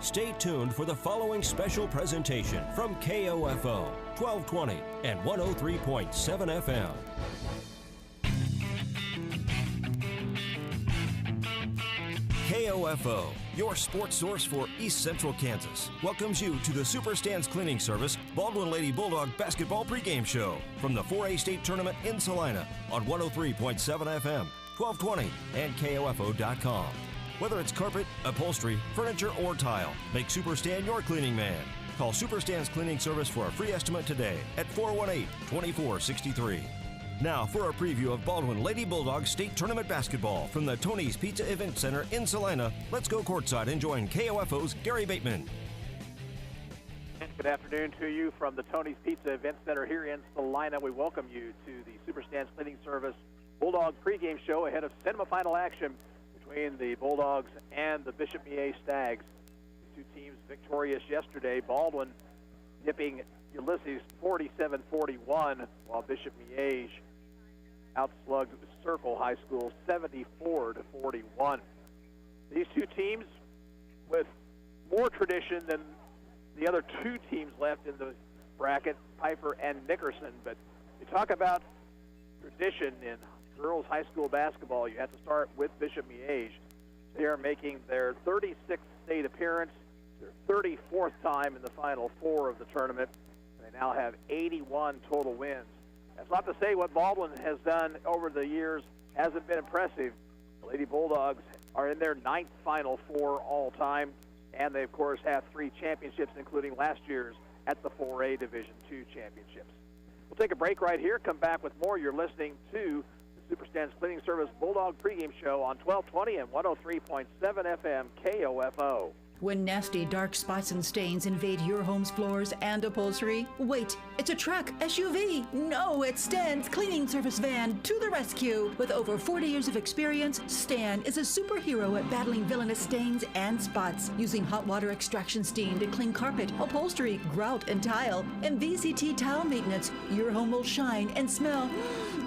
Stay tuned for the following special presentation from KOFO 1220 and 103.7 FM. KOFO, your sports source for East Central Kansas, welcomes you to the Superstands Cleaning Service Baldwin Lady Bulldog Basketball Pregame Show from the 4A State Tournament in Salina on 103.7 FM, 1220, and KOFO.com. Whether it's carpet, upholstery, furniture, or tile, make Superstand your cleaning man. Call Superstand's Cleaning Service for a free estimate today at 418-2463. Now for a preview of Baldwin Lady Bulldogs State Tournament Basketball from the Tony's Pizza Event Center in Salina. Let's go courtside and join KOFO's Gary Bateman. Good afternoon to you from the Tony's Pizza Event Center here in Salina. We welcome you to the Superstands Cleaning Service Bulldog pregame show ahead of semifinal action between the Bulldogs and the Bishop Miege Stags. The two teams victorious yesterday. Baldwin nipping Ulysses 47-41, while Bishop Miege outslugged Circle High School 74-41. These two teams with more tradition than the other two teams left in the bracket, Piper and Nickerson. But you talk about tradition in girls high school basketball, you have to start with Bishop Miege. They are making their 36th state appearance, their 34th time in the Final Four of the tournament. They now have 81 total wins. That's not to say what Baldwin has done over the years hasn't been impressive. The Lady Bulldogs are in their 9th Final Four all time, and they, of course, have 3 championships, including last year's at the 4A Division II championships. We'll take a break right here, come back with more. You're listening to the Superstands Cleaning Service Bulldog pregame show on 1220 and 103.7 FM KOFO. When nasty dark spots and stains invade your home's floors and upholstery, wait, it's a truck, SUV. No, it's Stan's Cleaning Service van to the rescue. With over 40 years of experience, Stan is a superhero at battling villainous stains and spots, using hot water extraction steam to clean carpet, upholstery, grout, and tile. And VCT tile maintenance, your home will shine and smell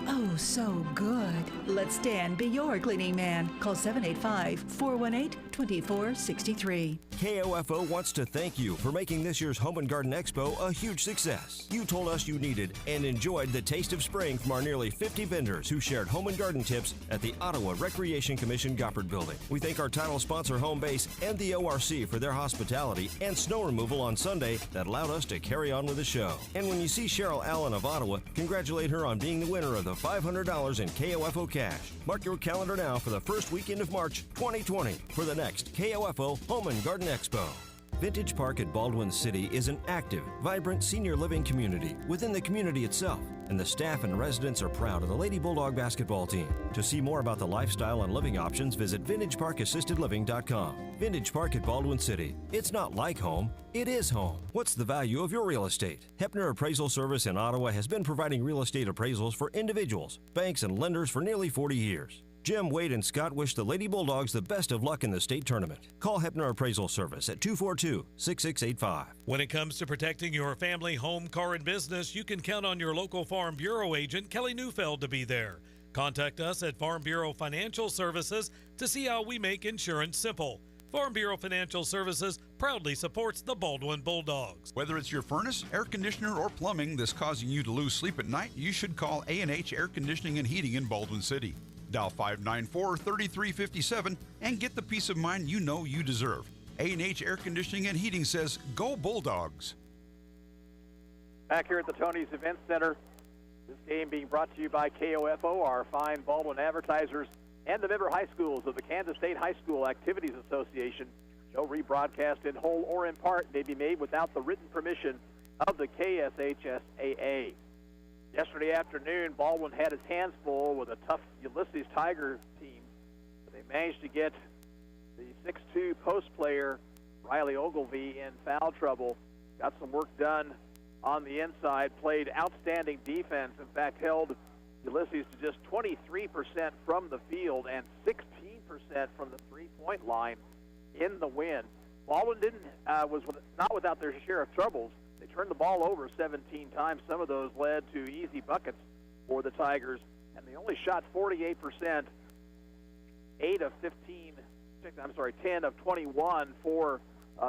oh so good. Let Stan be your cleaning man. Call 785-418-2463. KOFO wants to thank you for making this year's Home and Garden Expo a huge success. You told us you needed and enjoyed the taste of spring from our nearly 50 vendors who shared home and garden tips at the Ottawa Recreation Commission Goppert Building. We thank our title sponsor Home Base and the ORC for their hospitality and snow removal on Sunday that allowed us to carry on with the show. And when you see Cheryl Allen of Ottawa, congratulate her on being the winner of the $500 in KOFO cash. Mark your calendar now for the first weekend of March 2020 for the next KOFO Home and Garden Expo. Vintage Park at Baldwin City is an active, vibrant senior living community within the community itself, and the staff and residents are proud of the Lady Bulldog basketball team. To see more about the lifestyle and living options, visit VintageParkAssistedLiving.com. Vintage Park at Baldwin City. It's not like home, it is home. What's the value of your real estate? Hepner Appraisal Service in Ottawa has been providing real estate appraisals for individuals, banks, and lenders for nearly 40 years. Jim, Wade, and Scott wish the Lady Bulldogs the best of luck in the state tournament. Call Hepner Appraisal Service at 242-6685. When it comes to protecting your family, home, car, and business, you can count on your local Farm Bureau agent, Kelly Neufeld, to be there. Contact us at Farm Bureau Financial Services to see how we make insurance simple. Farm Bureau Financial Services proudly supports the Baldwin Bulldogs. Whether it's your furnace, air conditioner, or plumbing that's causing you to lose sleep at night, you should call A&H Air Conditioning and Heating in Baldwin City. Dial 594-3357 and get the peace of mind you know you deserve. A&H Air Conditioning and Heating says, go Bulldogs. Back here at the Tony's Event Center, this game being brought to you by KOFO, our fine Baldwin advertisers, and the member high schools of the Kansas State High School Activities Association. No rebroadcast in whole or in part may be made without the written permission of the KSHSAA. Yesterday afternoon, Baldwin had his hands full with a tough Ulysses Tiger team. They managed to get the 6'2 post player, Riley Ogilvie, in foul trouble. Got some work done on the inside, played outstanding defense. In fact, held Ulysses to just 23% from the field and 16% from the three-point line in the win. Baldwin was not without their share of troubles. They turned the ball over 17 times. Some of those led to easy buckets for the Tigers, and they only shot 48%, 10 of 21 for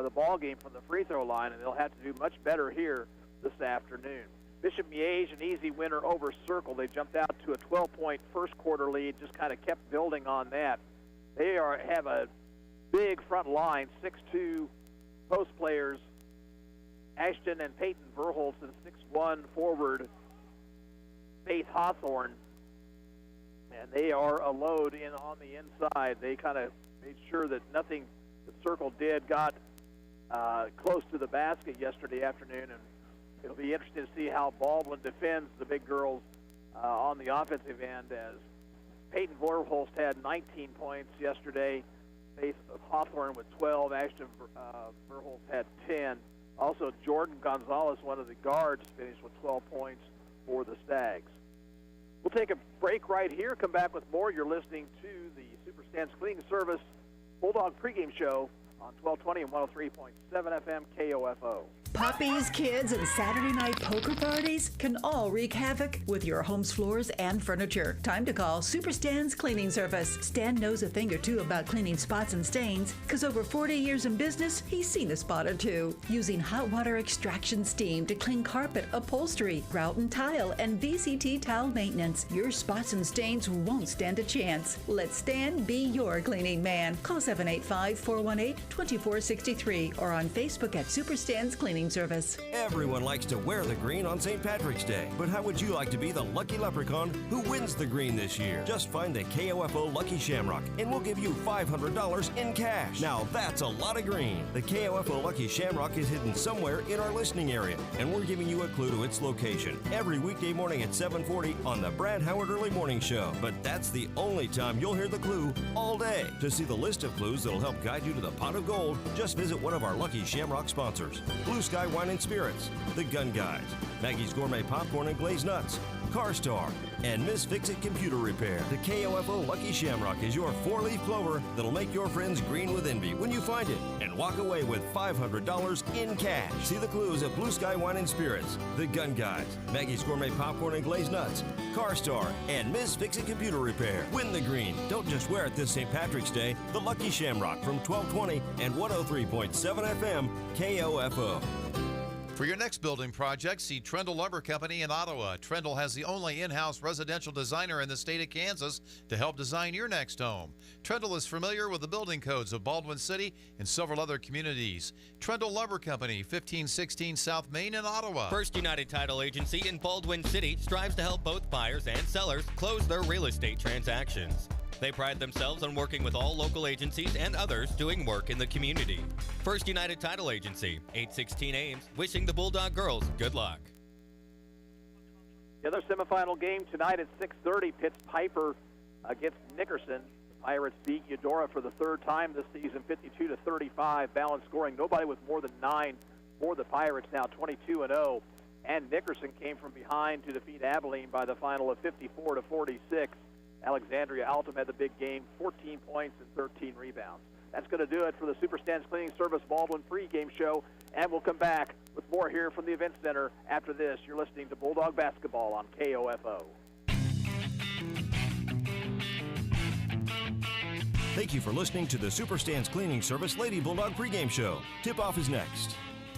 the ball game from the free throw line, and they'll have to do much better here this afternoon. Bishop Miege, an easy winner over Circle. They jumped out to a 12-point first quarter lead, just kind of kept building on that. They have a big front line, 6'2" post players, Ashton and Peyton Verholtz, and 6'1" forward Faith Hawthorne. And they are a load in on the inside. They kind of made sure that nothing the Circle did got close to the basket yesterday afternoon, and it'll be interesting to see how Baldwin defends the big girls on the offensive end, as Peyton Verholtz had 19 points yesterday, Faith Hawthorne with 12, Ashton Verholtz had 10. Also, Jordan Gonzalez, one of the guards, finished with 12 points for the Stags. We'll take a break right here, come back with more. You're listening to the Super Stands Cleaning Service Bulldog pregame show on 1220 and 103.7 FM KOFO. Puppies, kids, and Saturday night poker parties can all wreak havoc with your home's floors and furniture. Time to call Super Stan's Cleaning Service. Stan knows a thing or two about cleaning spots and stains, because over 40 years in business, he's seen a spot or two. Using hot water extraction steam to clean carpet, upholstery, grout and tile, and VCT tile maintenance, your spots and stains won't stand a chance. Let Stan be your cleaning man. Call 785-418-2463 or on Facebook at Super Stan's Cleaning Service. Everyone likes to wear the green on St. Patrick's Day, but how would you like to be the lucky leprechaun who wins the green this year? Just find the KOFO Lucky Shamrock and we'll give you $500 in cash. Now that's a lot of green. The KOFO Lucky Shamrock is hidden somewhere in our listening area, and we're giving you a clue to its location every weekday morning at 7:40 on the Brad Howard Early Morning Show. But that's the only time you'll hear the clue all day. To see the list of clues that'll help guide you to the pot of gold, just visit one of our Lucky Shamrock sponsors: Blue Sky Wine and Spirits, The Gun Guys, Maggie's Gourmet Popcorn and Glazed Nuts, Car Star, and Miss Fix-It Computer Repair. The KOFO Lucky Shamrock is your four-leaf clover that'll make your friends green with envy when you find it and walk away with $500 in cash. See the clues at Blue Sky Wine and Spirits, The Gun Guys, Maggie's Gourmet Popcorn and Glazed Nuts, Car Star, and Miss Fix-It Computer Repair. Win the green. Don't just wear it this St. Patrick's Day. The Lucky Shamrock from 1220 and 103.7 FM KOFO. For your next building project, see Trendle Lumber Company in Ottawa. Trendle has the only in-house residential designer in the state of Kansas to help design your next home. Trendle is familiar with the building codes of Baldwin City and several other communities. Trendle Lumber Company, 1516 South Main in Ottawa. First United Title Agency in Baldwin City strives to help both buyers and sellers close their real estate transactions. They pride themselves on working with all local agencies and others doing work in the community. First United Title Agency, 816 Ames, wishing the Bulldog girls good luck. The other semifinal game tonight at 6:30, Pitt's Piper against Nickerson. The Pirates beat Eudora for the third time this season, 52-35, balanced scoring. Nobody with more than 9 for the Pirates, now 22-0. And Nickerson came from behind to defeat Abilene by the final of 54-46. Alexandria Altum had the big game, 14 points and 13 rebounds. That's going to do it for the Super Stands Cleaning Service Baldwin pregame show, and we'll come back with more here from the Event Center after this. You're listening to Bulldog Basketball on KOFO. Thank you for listening to the Super Stands Cleaning Service Lady Bulldog pregame show. Tip-off is next.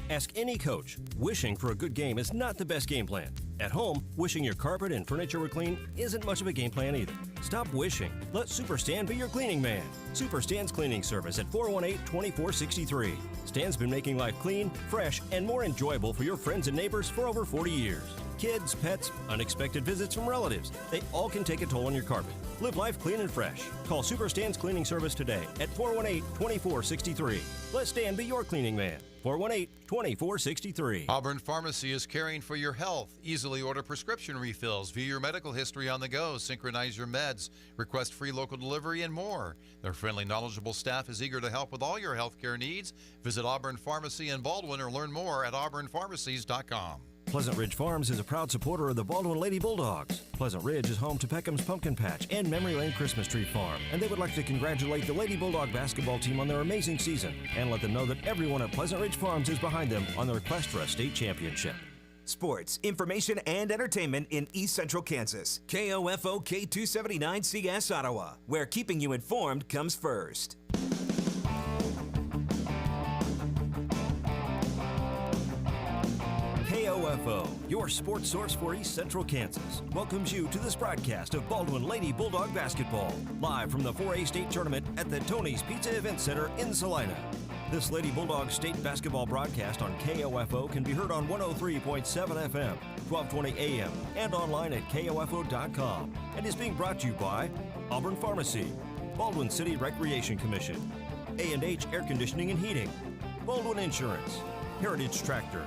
Ask any coach. Wishing for a good game is not the best game plan. At home, wishing your carpet and furniture were clean isn't much of a game plan either. Stop wishing. Let Super Stan be your cleaning man. Super Stan's Cleaning Service at 418-2463. Stan's been making life clean, fresh, and more enjoyable for your friends and neighbors for over 40 years. Kids, pets, unexpected visits from relatives, they all can take a toll on your carpet. Live life clean and fresh. Call Super Stan's Cleaning Service today at 418-2463. Let Stan be your cleaning man. 418-2463. Auburn Pharmacy is caring for your health. Easily order prescription refills, view your medical history on the go, synchronize your meds, request free local delivery, and more. Their friendly, knowledgeable staff is eager to help with all your healthcare needs. Visit Auburn Pharmacy in Baldwin or learn more at auburnpharmacies.com. Pleasant Ridge Farms is a proud supporter of the Baldwin Lady Bulldogs. Pleasant Ridge is home to Peckham's Pumpkin Patch and Memory Lane Christmas Tree Farm, and they would like to congratulate the Lady Bulldog basketball team on their amazing season and let them know that everyone at Pleasant Ridge Farms is behind them on their quest for a state championship. Sports, information, and entertainment in East Central Kansas. KOFO K279CS Ottawa, where keeping you informed comes first. KOFO, your sports source for East Central Kansas, welcomes you to this broadcast of Baldwin Lady Bulldog Basketball, live from the 4A State Tournament at the Tony's Pizza Event Center in Salina. This Lady Bulldog State basketball broadcast on KOFO can be heard on 103.7 FM, 1220 AM, and online at KOFO.com, and is being brought to you by Auburn Pharmacy, Baldwin City Recreation Commission, A&H Air Conditioning and Heating, Baldwin Insurance, Heritage Tractor,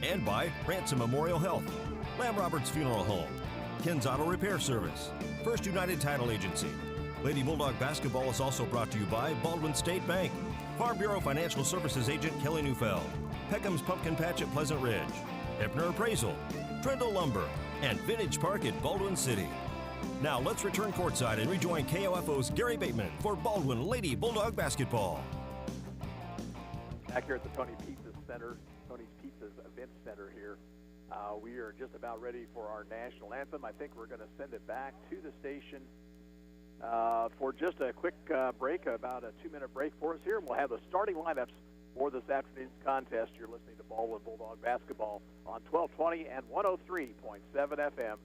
and by Ransom Memorial Health, Lamb Roberts Funeral Home, Ken's Auto Repair Service, First United Title Agency. Lady Bulldog Basketball is also brought to you by Baldwin State Bank, Farm Bureau Financial Services Agent Kelly Neufeld, Peckham's Pumpkin Patch at Pleasant Ridge, Ebner Appraisal, Trendle Lumber, and Vintage Park at Baldwin City. Now let's return courtside and rejoin KOFO's Gary Bateman for Baldwin Lady Bulldog Basketball. Back here at the Tony's Pizza Center, Tony's Pizza's Event Center here. We are just about ready for our national anthem. I think we're going to send it back to the station for just a quick break, about a 2-minute break for us here. And we'll have the starting lineups for this afternoon's contest. You're listening to Baldwin Bulldog Basketball on 1220 and 103.7 FM,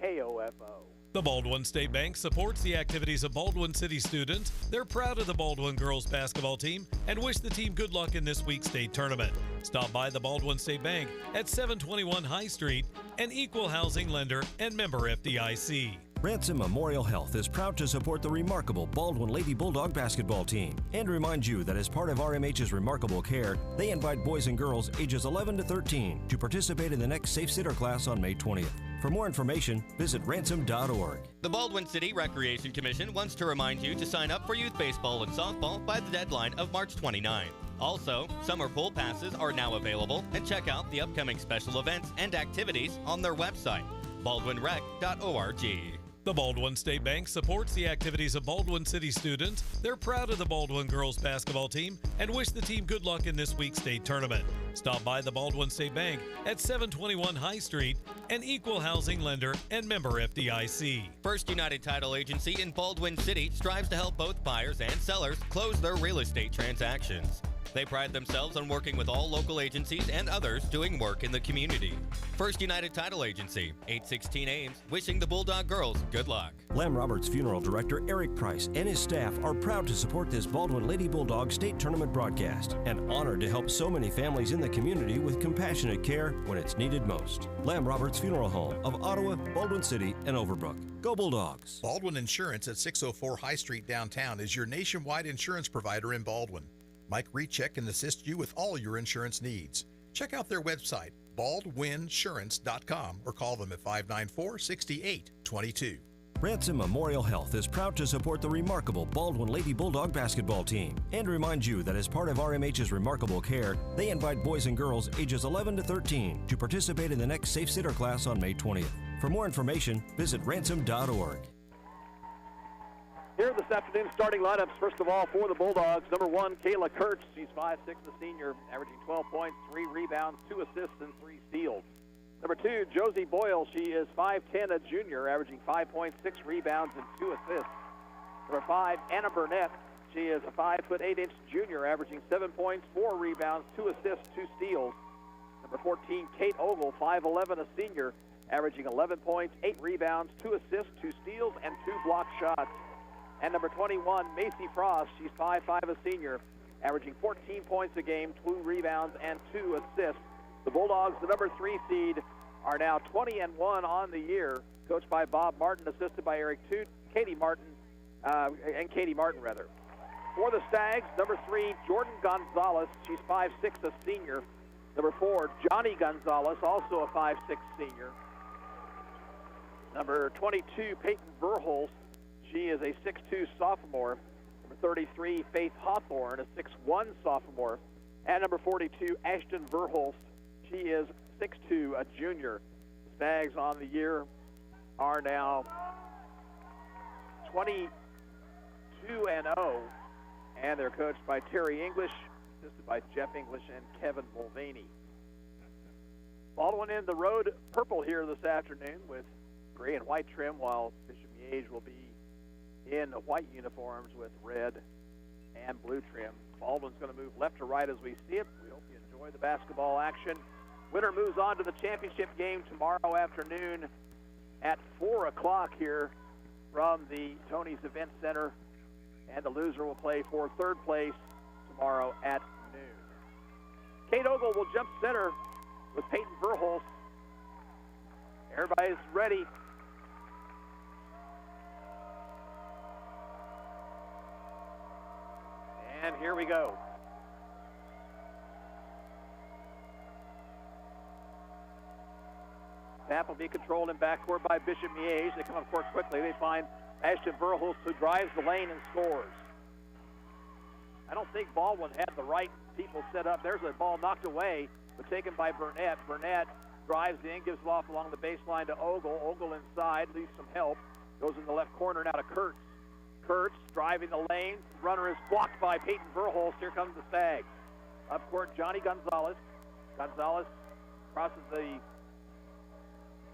KOFO. The Baldwin State Bank supports the activities of Baldwin City students. They're proud of the Baldwin girls basketball team and wish the team good luck in this week's state tournament. Stop by the Baldwin State Bank at 721 High Street, an equal housing lender and member FDIC. Ransom Memorial Health is proud to support the remarkable Baldwin Lady Bulldog basketball team and remind you that as part of RMH's remarkable care, they invite boys and girls ages 11 to 13 to participate in the next Safe Sitter class on May 20th. For more information, visit ransom.org. The Baldwin City Recreation Commission wants to remind you to sign up for youth baseball and softball by the deadline of March 29th. Also, summer pool passes are now available, and check out the upcoming special events and activities on their website, baldwinrec.org. The Baldwin State Bank supports the activities of Baldwin City students. They're proud of the Baldwin girls basketball team and wish the team good luck in this week's state tournament. Stop by the Baldwin State Bank at 721 High Street, an equal housing lender and member FDIC. First United Title Agency in Baldwin City strives to help both buyers and sellers close their real estate transactions. They pride themselves on working with all local agencies and others doing work in the community. First United Title Agency, 816 Ames, wishing the Bulldog girls good luck. Lamb Roberts Funeral Director Eric Price and his staff are proud to support this Baldwin Lady Bulldog State Tournament broadcast and honored to help so many families in the community with compassionate care when it's needed most. Lamb Roberts Funeral Home of Ottawa, Baldwin City, and Overbrook. Go Bulldogs! Baldwin Insurance at 604 High Street downtown is your nationwide insurance provider in Baldwin. Mike Recheck can assist you with all your insurance needs. Check out their website, baldwinsurance.com, or call them at 594-6822. Ransom Memorial Health is proud to support the remarkable Baldwin Lady Bulldog basketball team and remind you that as part of RMH's remarkable care, they invite boys and girls ages 11 to 13 to participate in the next Safe Sitter class on May 20th. For more information, visit ransom.org. Here this afternoon, starting lineups, first of all, for the Bulldogs. Number 1, Kayla Kurtz. She's 5'6", a senior, averaging 12 points, 3 rebounds, 2 assists, and 3 steals. Number 2, Josie Boyle. She is 5'10", a junior, averaging 5 points, 6 rebounds, and 2 assists. Number 5, Anna Burnett. She is a 5'8" junior, averaging 7 points, 4 rebounds, 2 assists, 2 steals. Number 14, Kate Ogle, 5'11", a senior, averaging 11 points, 8 rebounds, 2 assists, 2 steals, and 2 block shots. And number 21, Macy Frost. She's 5'5", a senior, averaging 14 points a game, 2 rebounds, and 2 assists. The Bulldogs, the number 3 seed, are now 20-1 on the year, coached by Bob Martin, assisted by Eric Toot, Katie Martin. For the Stags, number 3, Jordan Gonzalez. She's 5'6", a senior. Number 4, Johnny Gonzalez, also a 5'6" senior. Number 22, Peyton Verholst. She is a 6'2" sophomore. Number 33, Faith Hawthorne, a 6'1" sophomore. And number 42, Ashton Verholst. She is 6'2", a junior. The Stags on the year are now 22-0, and they're coached by Terry English, assisted by Jeff English and Kevin Mulvaney. Baldwin in the road purple here this afternoon with gray and white trim, while Bishop Miege will be in white uniforms with red and blue trim. Baldwin's going to move left to right as we see it. We hope you enjoy the basketball action. Winner moves on to the championship game tomorrow afternoon at 4 o'clock here from the Tony's Event Center, and the loser will play for third place tomorrow at noon. Kate Ogle will jump center with Peyton Verhulst. Everybody's ready. And here we go. Snap will be controlled in backcourt by Bishop Miege. They come up court quickly. They find Ashton Verhulst, who drives the lane and scores. I don't think Baldwin had the right people set up. There's a ball knocked away, but taken by Burnett. Burnett drives in, gives it off along the baseline to Ogle. Ogle inside, leaves some help. Goes in the left corner now to Kurtz. Kurtz driving the lane. Runner is blocked by Peyton Verhulst. Here comes the Sags. Up court, Johnny Gonzalez. Gonzalez crosses the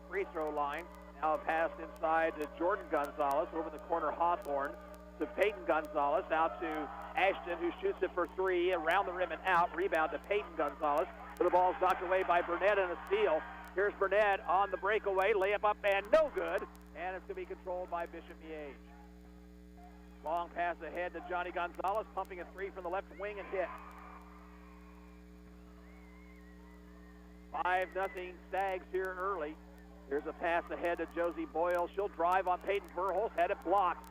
free throw line. Now a pass inside to Jordan Gonzalez. Over the corner, Hawthorne to Peyton Gonzalez. Out to Ashton, who shoots it for three. Around the rim and out. Rebound to Peyton Gonzalez. But the ball is knocked away by Burnett and a steal. Here's Burnett on the breakaway. Layup up and no good. And it's going to be controlled by Bishop Miege. Long pass ahead to Johnny Gonzalez. Pumping a three from the left wing and hit. 5-0 Sags here early. Here's a pass ahead to Josie Boyle. She'll drive on Peyton Verhulst. Had it blocked.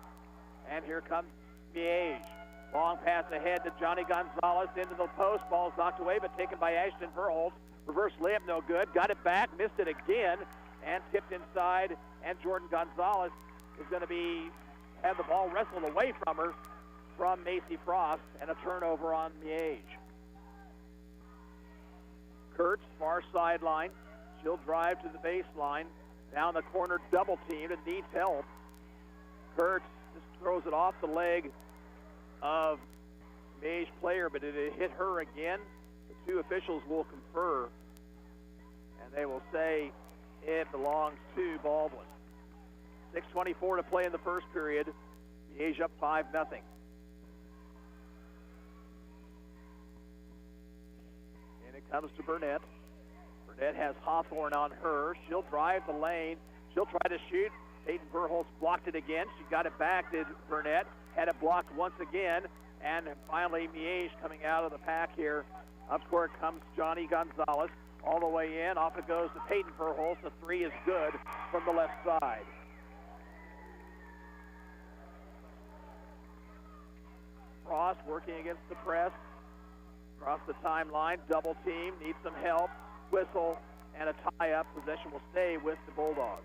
And here comes Miege. Long pass ahead to Johnny Gonzalez into the post. Ball's knocked away, but taken by Ashton Verhulst. Reverse layup, no good. Got it back, missed it again, and tipped inside. And Jordan Gonzalez is going to have the ball wrestled away from her from Macy Frost, and a turnover on Miege. Kurtz, far sideline. She'll drive to the baseline. Down the corner, double teamed and needs help. Kurtz just throws it off the leg of Miege player, but it hit her again. The two officials will confer, and they will say it belongs to Baldwin. 6:24 to play in the first period. Miege up 5-0. And it comes to Burnett. Burnett has Hawthorne on her. She'll drive the lane. She'll try to shoot. Peyton Verhulst blocked it again. She got it back to Burnett. Had it blocked once again. And finally, Miege coming out of the pack here. Up court comes Johnny Gonzalez. All the way in. Off it goes to Peyton Verhulst. The three is good from the left side. Frost working against the press. Across the timeline. Double team. Needs some help. Whistle and a tie-up. Possession will stay with the Bulldogs.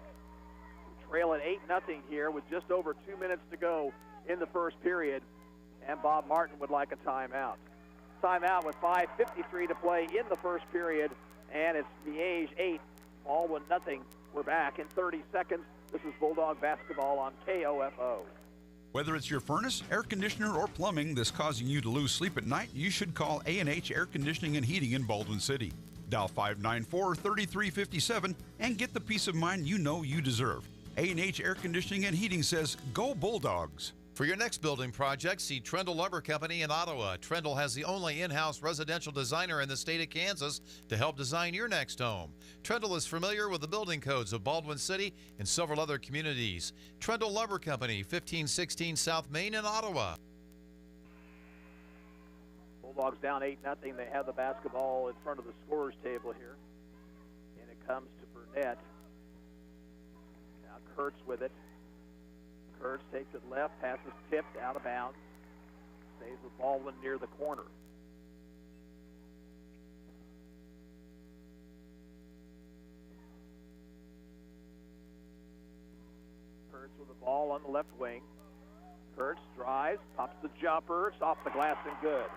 We trail at 8-0 here with just over 2 minutes to go in the first period. And Bob Martin would like a timeout. Timeout with 5:53 to play in the first period. And it's Miege 8, Baldwin 0. We're back in 30 seconds. This is Bulldog Basketball on KOFO. Whether it's your furnace, air conditioner, or plumbing that's causing you to lose sleep at night, you should call A&H Air Conditioning and Heating in Baldwin City. Dial 594-3357 and get the peace of mind you know you deserve. A&H Air Conditioning and Heating says, go Bulldogs. For your next building project, see Trendle Lumber Company in Ottawa. Trendle has the only in-house residential designer in the state of Kansas to help design your next home. Trendle is familiar with the building codes of Baldwin City and several other communities. Trendle Lumber Company, 1516 South Main in Ottawa. Bulldogs down 8-0. They have the basketball in front of the scorer's table here. And it comes to Burnett. Now Kurtz with it. Kurtz takes it left, passes tipped, out of bounds. Stays with Baldwin near the corner. Kurtz with the ball on the left wing. Kurtz drives, pops the jumper, it's off the glass and good.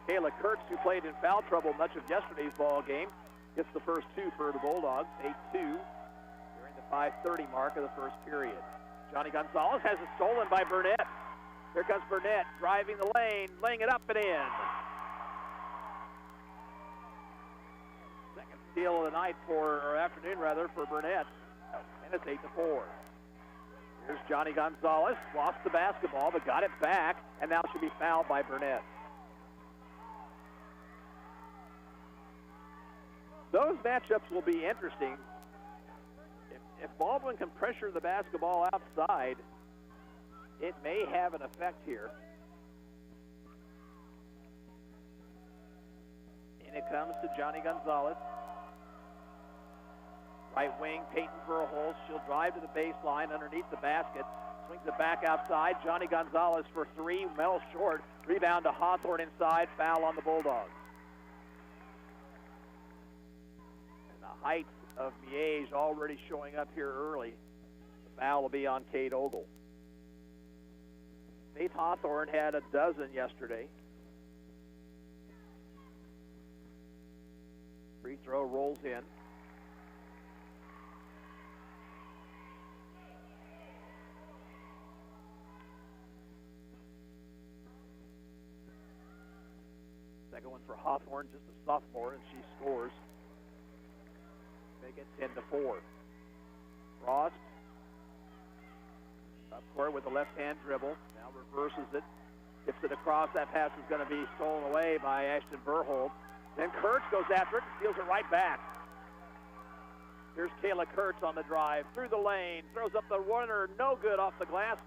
Kayla Kurtz, who played in foul trouble much of yesterday's ball game, gets the first two for the Bulldogs, 8-2, during the 5:30 mark of the first period. Johnny Gonzalez has it stolen by Burnett. Here comes Burnett driving the lane, laying it up and in. Second steal of the night or afternoon for Burnett. And it's 8-4. Here's Johnny Gonzalez, lost the basketball but got it back, and now should be fouled by Burnett. those matchups will be interesting. If Baldwin can pressure the basketball outside, it may have an effect here. And it comes to Johnny Gonzalez. Right wing, Peyton Verholz. She'll drive to the baseline underneath the basket. Swings it back outside. Johnny Gonzalez for three. Well short. Rebound to Hawthorne inside. Foul on the Bulldogs. And the height of Miege already showing up here early. The foul will be on Kate Ogle. Faith Hawthorne had a dozen yesterday. Free throw rolls in. Second one for Hawthorne, just a sophomore, and she scores. Make it 10-4. Frost up court with the left-hand dribble. Now reverses it. Gets it across. That pass is going to be stolen away by Ashton Verholz. Then Kurtz goes after it and steals it right back. Here's Kayla Kurtz on the drive. Through the lane. Throws up the runner. No good off the glass.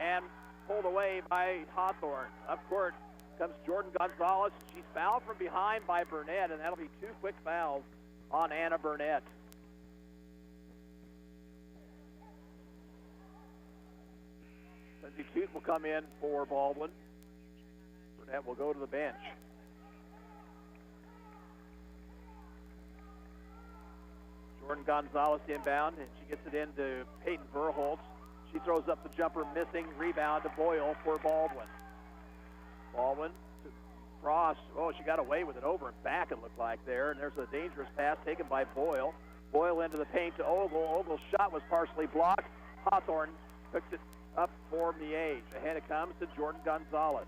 And pulled away by Hawthorne. Up court comes Jordan Gonzalez. She's fouled from behind by Burnett, and that'll be two quick fouls on Anna Burnett. Lindsay Tooth will come in for Baldwin. Burnett will go to the bench. Jordan Gonzalez inbound, and she gets it into Peyton Verholz. She throws up the jumper, missing. Rebound to Boyle for Baldwin. Baldwin to Frost. Oh, she got away with it over and back, it looked like there. And there's a dangerous pass taken by Boyle. Boyle into the paint to Ogle. Ogle's shot was partially blocked. Hawthorne picks it up for Miege. Ahead it comes to Jordan Gonzalez.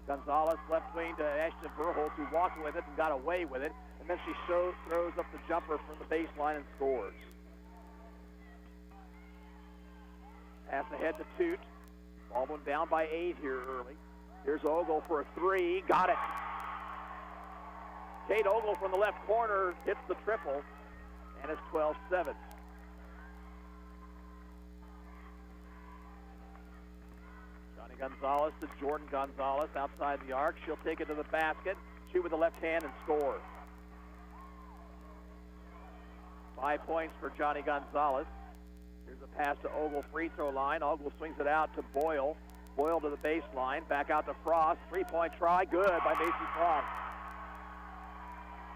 Gonzalez left wing to Ashton Verholz, who walked with it and got away with it. And then she throws up the jumper from the baseline and scores. Pass ahead to Toot. Baldwin down by 8 here early. Here's Ogle for a three. Got it. Kate Ogle from the left corner hits the triple, and it's 12-7. Johnny Gonzalez to Jordan Gonzalez outside the arc. She'll take it to the basket, shoot with the left hand, and score. 5 points for Johnny Gonzalez. Here's a pass to Ogle free throw line. Ogle swings it out to Boyle. Boyle to the baseline. Back out to Frost. 3-point try. Good by Macy Frost.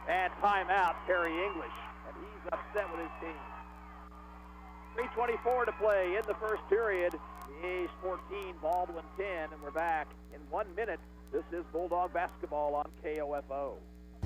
And timeout, Terry English. And he's upset with his team. 3:24 to play in the first period. Miege 14, Baldwin 10. And we're back in 1 minute. This is Bulldog basketball on KOFO.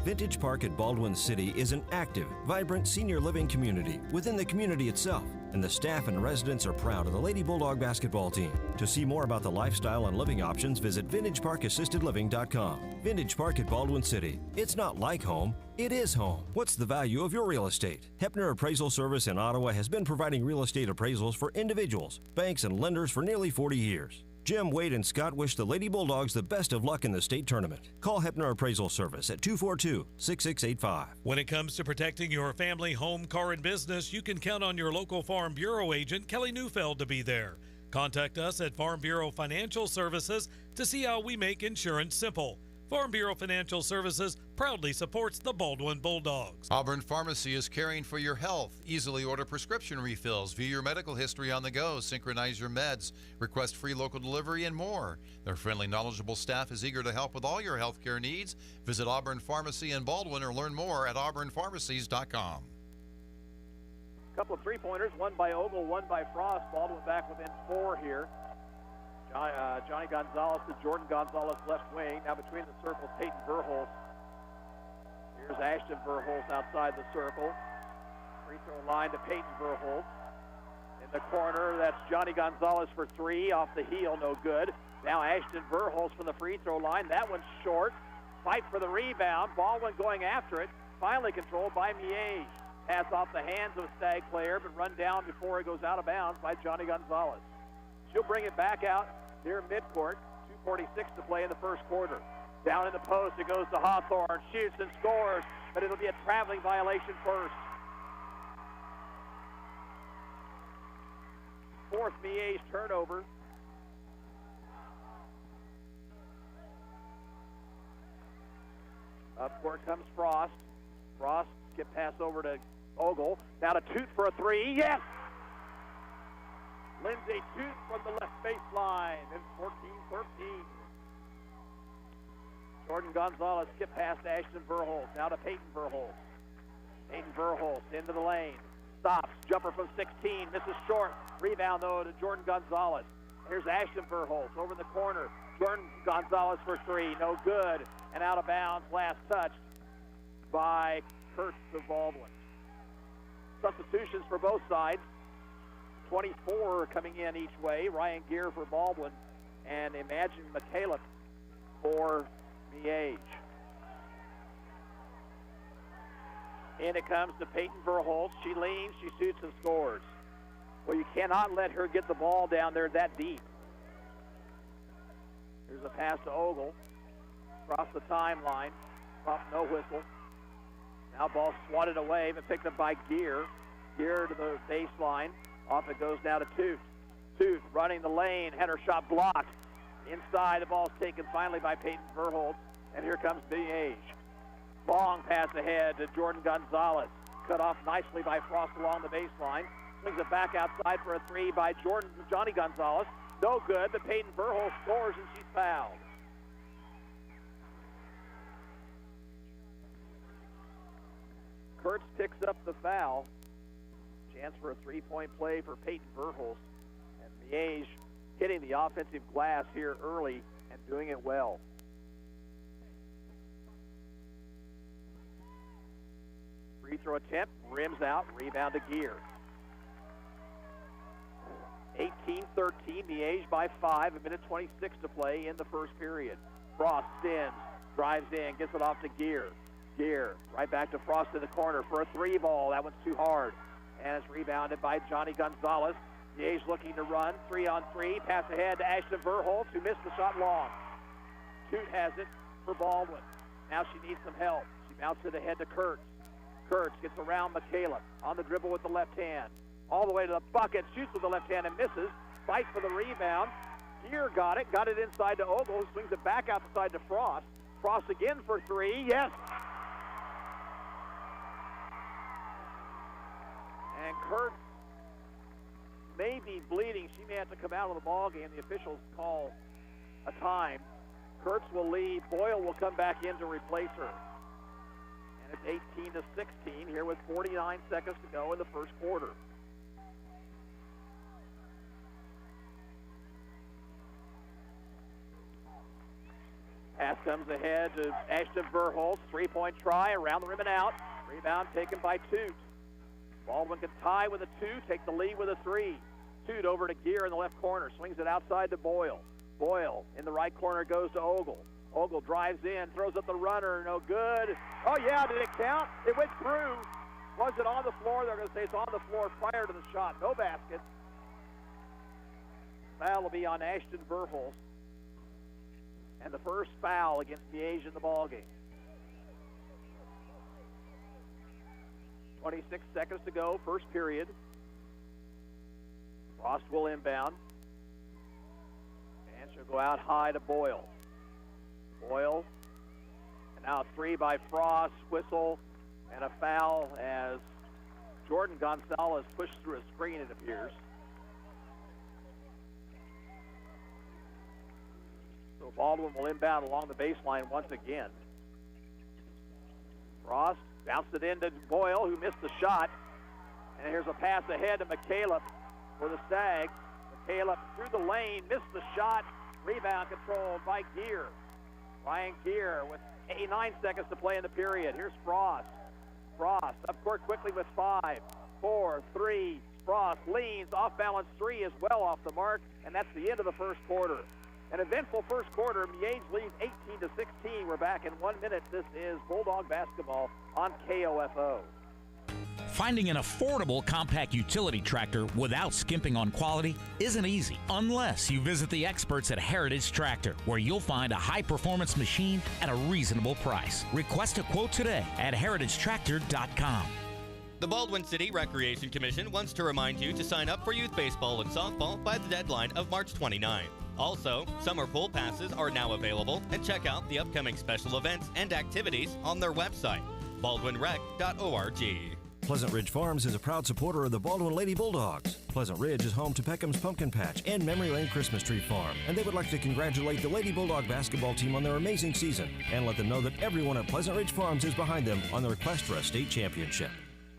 Vintage Park at Baldwin City is an active, vibrant senior living community within the community itself, and the staff and residents are proud of the Lady Bulldog basketball team. To see more about the lifestyle and living options, visit vintageparkassistedliving.com. Vintage Park at Baldwin City. It's not like home, it is home. What's the value of your real estate? Hepner Appraisal Service in Ottawa has been providing real estate appraisals for individuals, banks, and lenders for nearly 40 years. Jim, Wade, and Scott wish the Lady Bulldogs the best of luck in the state tournament. Call Hepner Appraisal Service at 242-6685. When it comes to protecting your family, home, car, and business, you can count on your local Farm Bureau agent, Kelly Neufeld, to be there. Contact us at Farm Bureau Financial Services to see how we make insurance simple. Farm Bureau Financial Services proudly supports the Baldwin Bulldogs. Auburn Pharmacy is caring for your health. Easily order prescription refills, view your medical history on the go, synchronize your meds, request free local delivery, and more. Their friendly, knowledgeable staff is eager to help with all your healthcare needs. Visit Auburn Pharmacy in Baldwin or learn more at auburnpharmacies.com. A couple of three-pointers, one by Ogle, one by Frost. Baldwin back within 4 here. Johnny Gonzalez to Jordan Gonzalez left wing. Now between the circles, Peyton Verholz. Here's Ashton Verholz outside the circle. Free throw line to Peyton Verholz. In the corner, that's Johnny Gonzalez for 3. Off the heel, no good. Now Ashton Verholz from the free throw line. That one's short. Fight for the rebound. Baldwin going after it. Finally controlled by Miege. Pass off the hands of a Stag player, but run down before it goes out of bounds by Johnny Gonzalez. She'll bring it back out near midcourt. 2:46 to play in the first quarter. Down in the post, it goes to Hawthorne, shoots and scores, but it'll be a traveling violation first. Fourth Miege turnover. Up court comes Frost. Frost skip pass over to Ogle. Now to Toot for a three. Yes! Lindsay Toot from the left baseline. And 14-13. Jordan Gonzalez skip pass to Ashton Verholst. Now to Peyton Verholst. Peyton Verholst into the lane. Stops. Jumper from 16. Misses short. Rebound, though, to Jordan Gonzalez. Here's Ashton Verholst over in the corner. Jordan Gonzalez for three. No good. And out of bounds. Last touched by Kurtz of Baldwin. Substitutions for both sides. 24 coming in each way. Ryan Gear for Baldwin. And Imagine McCaleb for Miege. In it comes to Peyton Verholst. She leans, she shoots and scores. Well, you cannot let her get the ball down there that deep. Here's a pass to Ogle. Across the timeline. No whistle. Now ball swatted away, but picked up by Gear. Gear to the baseline. Off it goes now to Toot. Toot running the lane. Had her shot blocked. Inside, the ball's taken finally by Peyton Verholst. And here comes Miege. Long pass ahead to Jordan Gonzalez. Cut off nicely by Frost along the baseline. Swings it back outside for a three by Johnny Gonzalez. No good, but Peyton Verholst scores and she's fouled. Kurtz picks up the foul. Chance for a three-point play for Peyton Verholst. And Miege hitting the offensive glass here early and doing it well. Free throw attempt, rims out, rebound to Gear. 18-13, Miege by 5, a minute 26 to play in the first period. Frost spins, drives in, gets it off to Gear. Gear, right back to Frost in the corner for a three ball. That one's too hard. And it's rebounded by Johnny Gonzalez. Miege looking to run, 3-on-3, pass ahead to Ashton Verholst, who missed the shot long. Toot has it for Baldwin. Now she needs some help. She bounces it ahead to Kurtz. Kurtz gets around McCaleb on the dribble with the left hand. All the way to the bucket, shoots with the left hand and misses. Fight for the rebound. Gear got it inside to Ogle, who swings it back out the side to Frost. Frost again for three, yes! And Kurtz may be bleeding. She may have to come out of the ball game. The officials call a time. Kurtz will leave. Boyle will come back in to replace her. And it's 18-16 here with 49 seconds to go in the first quarter. Pass comes ahead to Ashton Verholst. Three-point try, around the rim and out. Rebound taken by Toot. Baldwin can tie with a two, take the lead with a three. Toot over to Gear in the left corner, swings it outside to Boyle. Boyle in the right corner goes to Ogle. Ogle drives in, throws up the runner, no good. Oh yeah, did it count? It went through. Was it on the floor? They're going to say it's on the floor prior to the shot. No basket. Foul will be on Ashton Verholst. And the first foul against Miege in the ballgame. 26 seconds to go, first period. Frost will inbound. And she'll go out high to Boyle. Boyle. And now a three by Frost. Whistle and a foul as Jordan Gonzalez pushed through a screen, it appears. So Baldwin will inbound along the baseline once again. Frost bounced it into Boyle, who missed the shot. And here's a pass ahead to McCaleb for the Stags. McCaleb through the lane, missed the shot. Rebound controlled by Gear. Ryan Gear with 9 seconds to play in the period. Here's Frost. Frost up court quickly with 5, 4, 3. Frost leans, off balance three is well off the mark, and that's the end of the first quarter. An eventful first quarter. Miege leads 18-16. We're back in 1 minute. This is Bulldog basketball on KOFO. Finding an affordable compact utility tractor without skimping on quality isn't easy unless you visit the experts at Heritage Tractor, where you'll find a high-performance machine at a reasonable price. Request a quote today at heritagetractor.com. The Baldwin City Recreation Commission wants to remind you to sign up for youth baseball and softball by the deadline of March 29. Also, summer pool passes are now available, and check out the upcoming special events and activities on their website, baldwinrec.org. Pleasant Ridge Farms is a proud supporter of the Baldwin Lady Bulldogs. Pleasant Ridge is home to Peckham's Pumpkin Patch and Memory Lane Christmas Tree Farm, and they would like to congratulate the Lady Bulldog basketball team on their amazing season and let them know that everyone at Pleasant Ridge Farms is behind them on their quest for a state championship.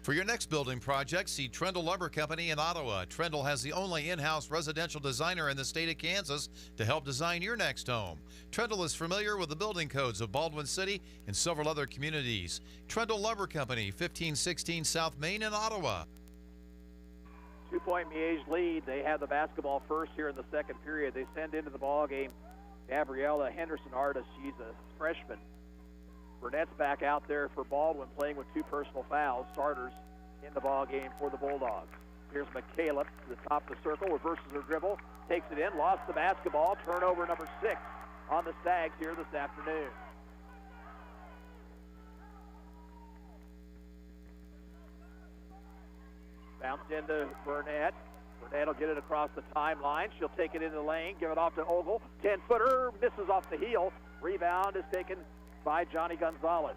For your next building project, see Trendle Lumber Company in Ottawa. Trendle has the only in-house residential designer in the state of Kansas to help design your next home. Trendle is familiar with the building codes of Baldwin City and several other communities. Trendle Lumber Company, 1516 South Main in Ottawa. 2-point Miege lead. They have the basketball first here in the second period. They send into the ball game Gabriella Henderson-Artis. She's a freshman. Burnett's back out there for Baldwin, playing with 2 personal fouls, starters in the ball game for the Bulldogs. Here's McCaleb to the top of the circle, reverses her dribble, takes it in, lost the basketball, turnover number 6 on the Stags here this afternoon. Bounced into Burnett. Burnett will get it across the timeline. She'll take it into the lane, give it off to Ogle. 10-footer, misses off the heel. Rebound is taken by Johnny Gonzalez.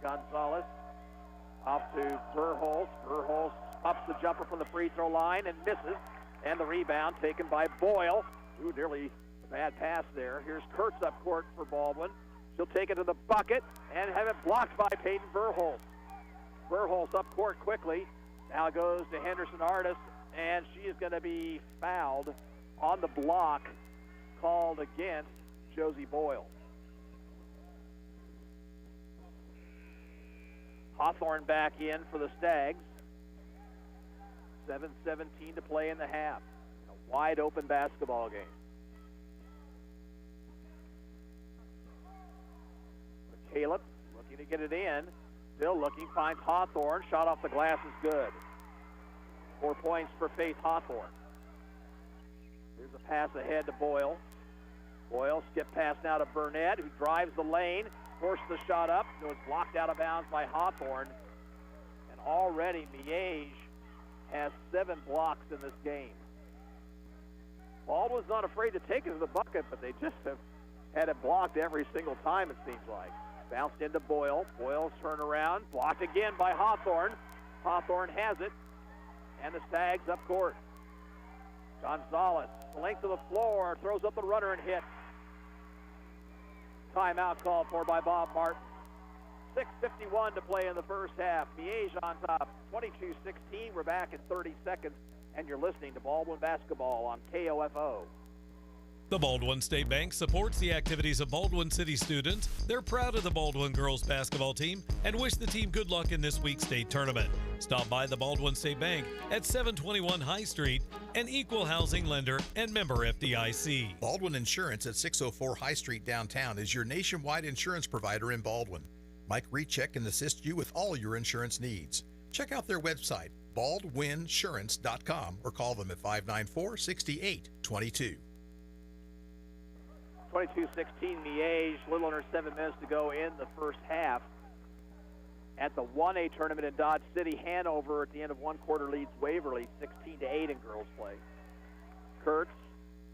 Johnny Gonzalez off to Verholz. Verholz ups the jumper from the free throw line and misses. And the rebound taken by Boyle. Ooh, nearly a bad pass there. Here's Kurtz up court for Baldwin. She'll take it to the bucket and have it blocked by Peyton Verholz. Verholz up court quickly. Now goes to Henderson-Artis, and she is going to be fouled on the block, called against Josie Boyle. Hawthorne back in for the Stags. 7:17 to play in the half. A wide open basketball game. McCaleb looking to get it in. Still looking, finds Hawthorne. Shot off the glass is good. 4 points for Faith Hawthorne. Here's a pass ahead to Boyle. Boyle skip pass now to Burnett, who drives the lane, forced the shot up. It was blocked out of bounds by Hawthorne. And already Miege has 7 blocks in this game. Baldwin's not afraid to take it to the bucket, but they just have had it blocked every single time, it seems like. Bounced into Boyle. Boyle's turnaround, blocked again by Hawthorne. Hawthorne has it, and the Stags up court. Gonzalez, the length of the floor, throws up the runner and hits. Timeout called for by Bob Martin. 6:51 to play in the first half. Miege on top, 22-16. We're back in 30 seconds, and you're listening to Baldwin Basketball on KOFO. The Baldwin State Bank supports the activities of Baldwin City students. They're proud of the Baldwin girls basketball team and wish the team good luck in this week's state tournament. Stop by the Baldwin State Bank at 721 High Street, an equal housing lender and member FDIC. Baldwin Insurance at 604 High Street downtown is your nationwide insurance provider in Baldwin. Mike Recheck can assist you with all your insurance needs. Check out their website, baldwinsurance.com, or call them at 594-6822. 22-16 Miege, a little under 7 minutes to go in the first half. At the 1A tournament in Dodge City, Hanover at the end of one quarter leads Waverly 16-8 in girls play. Kurtz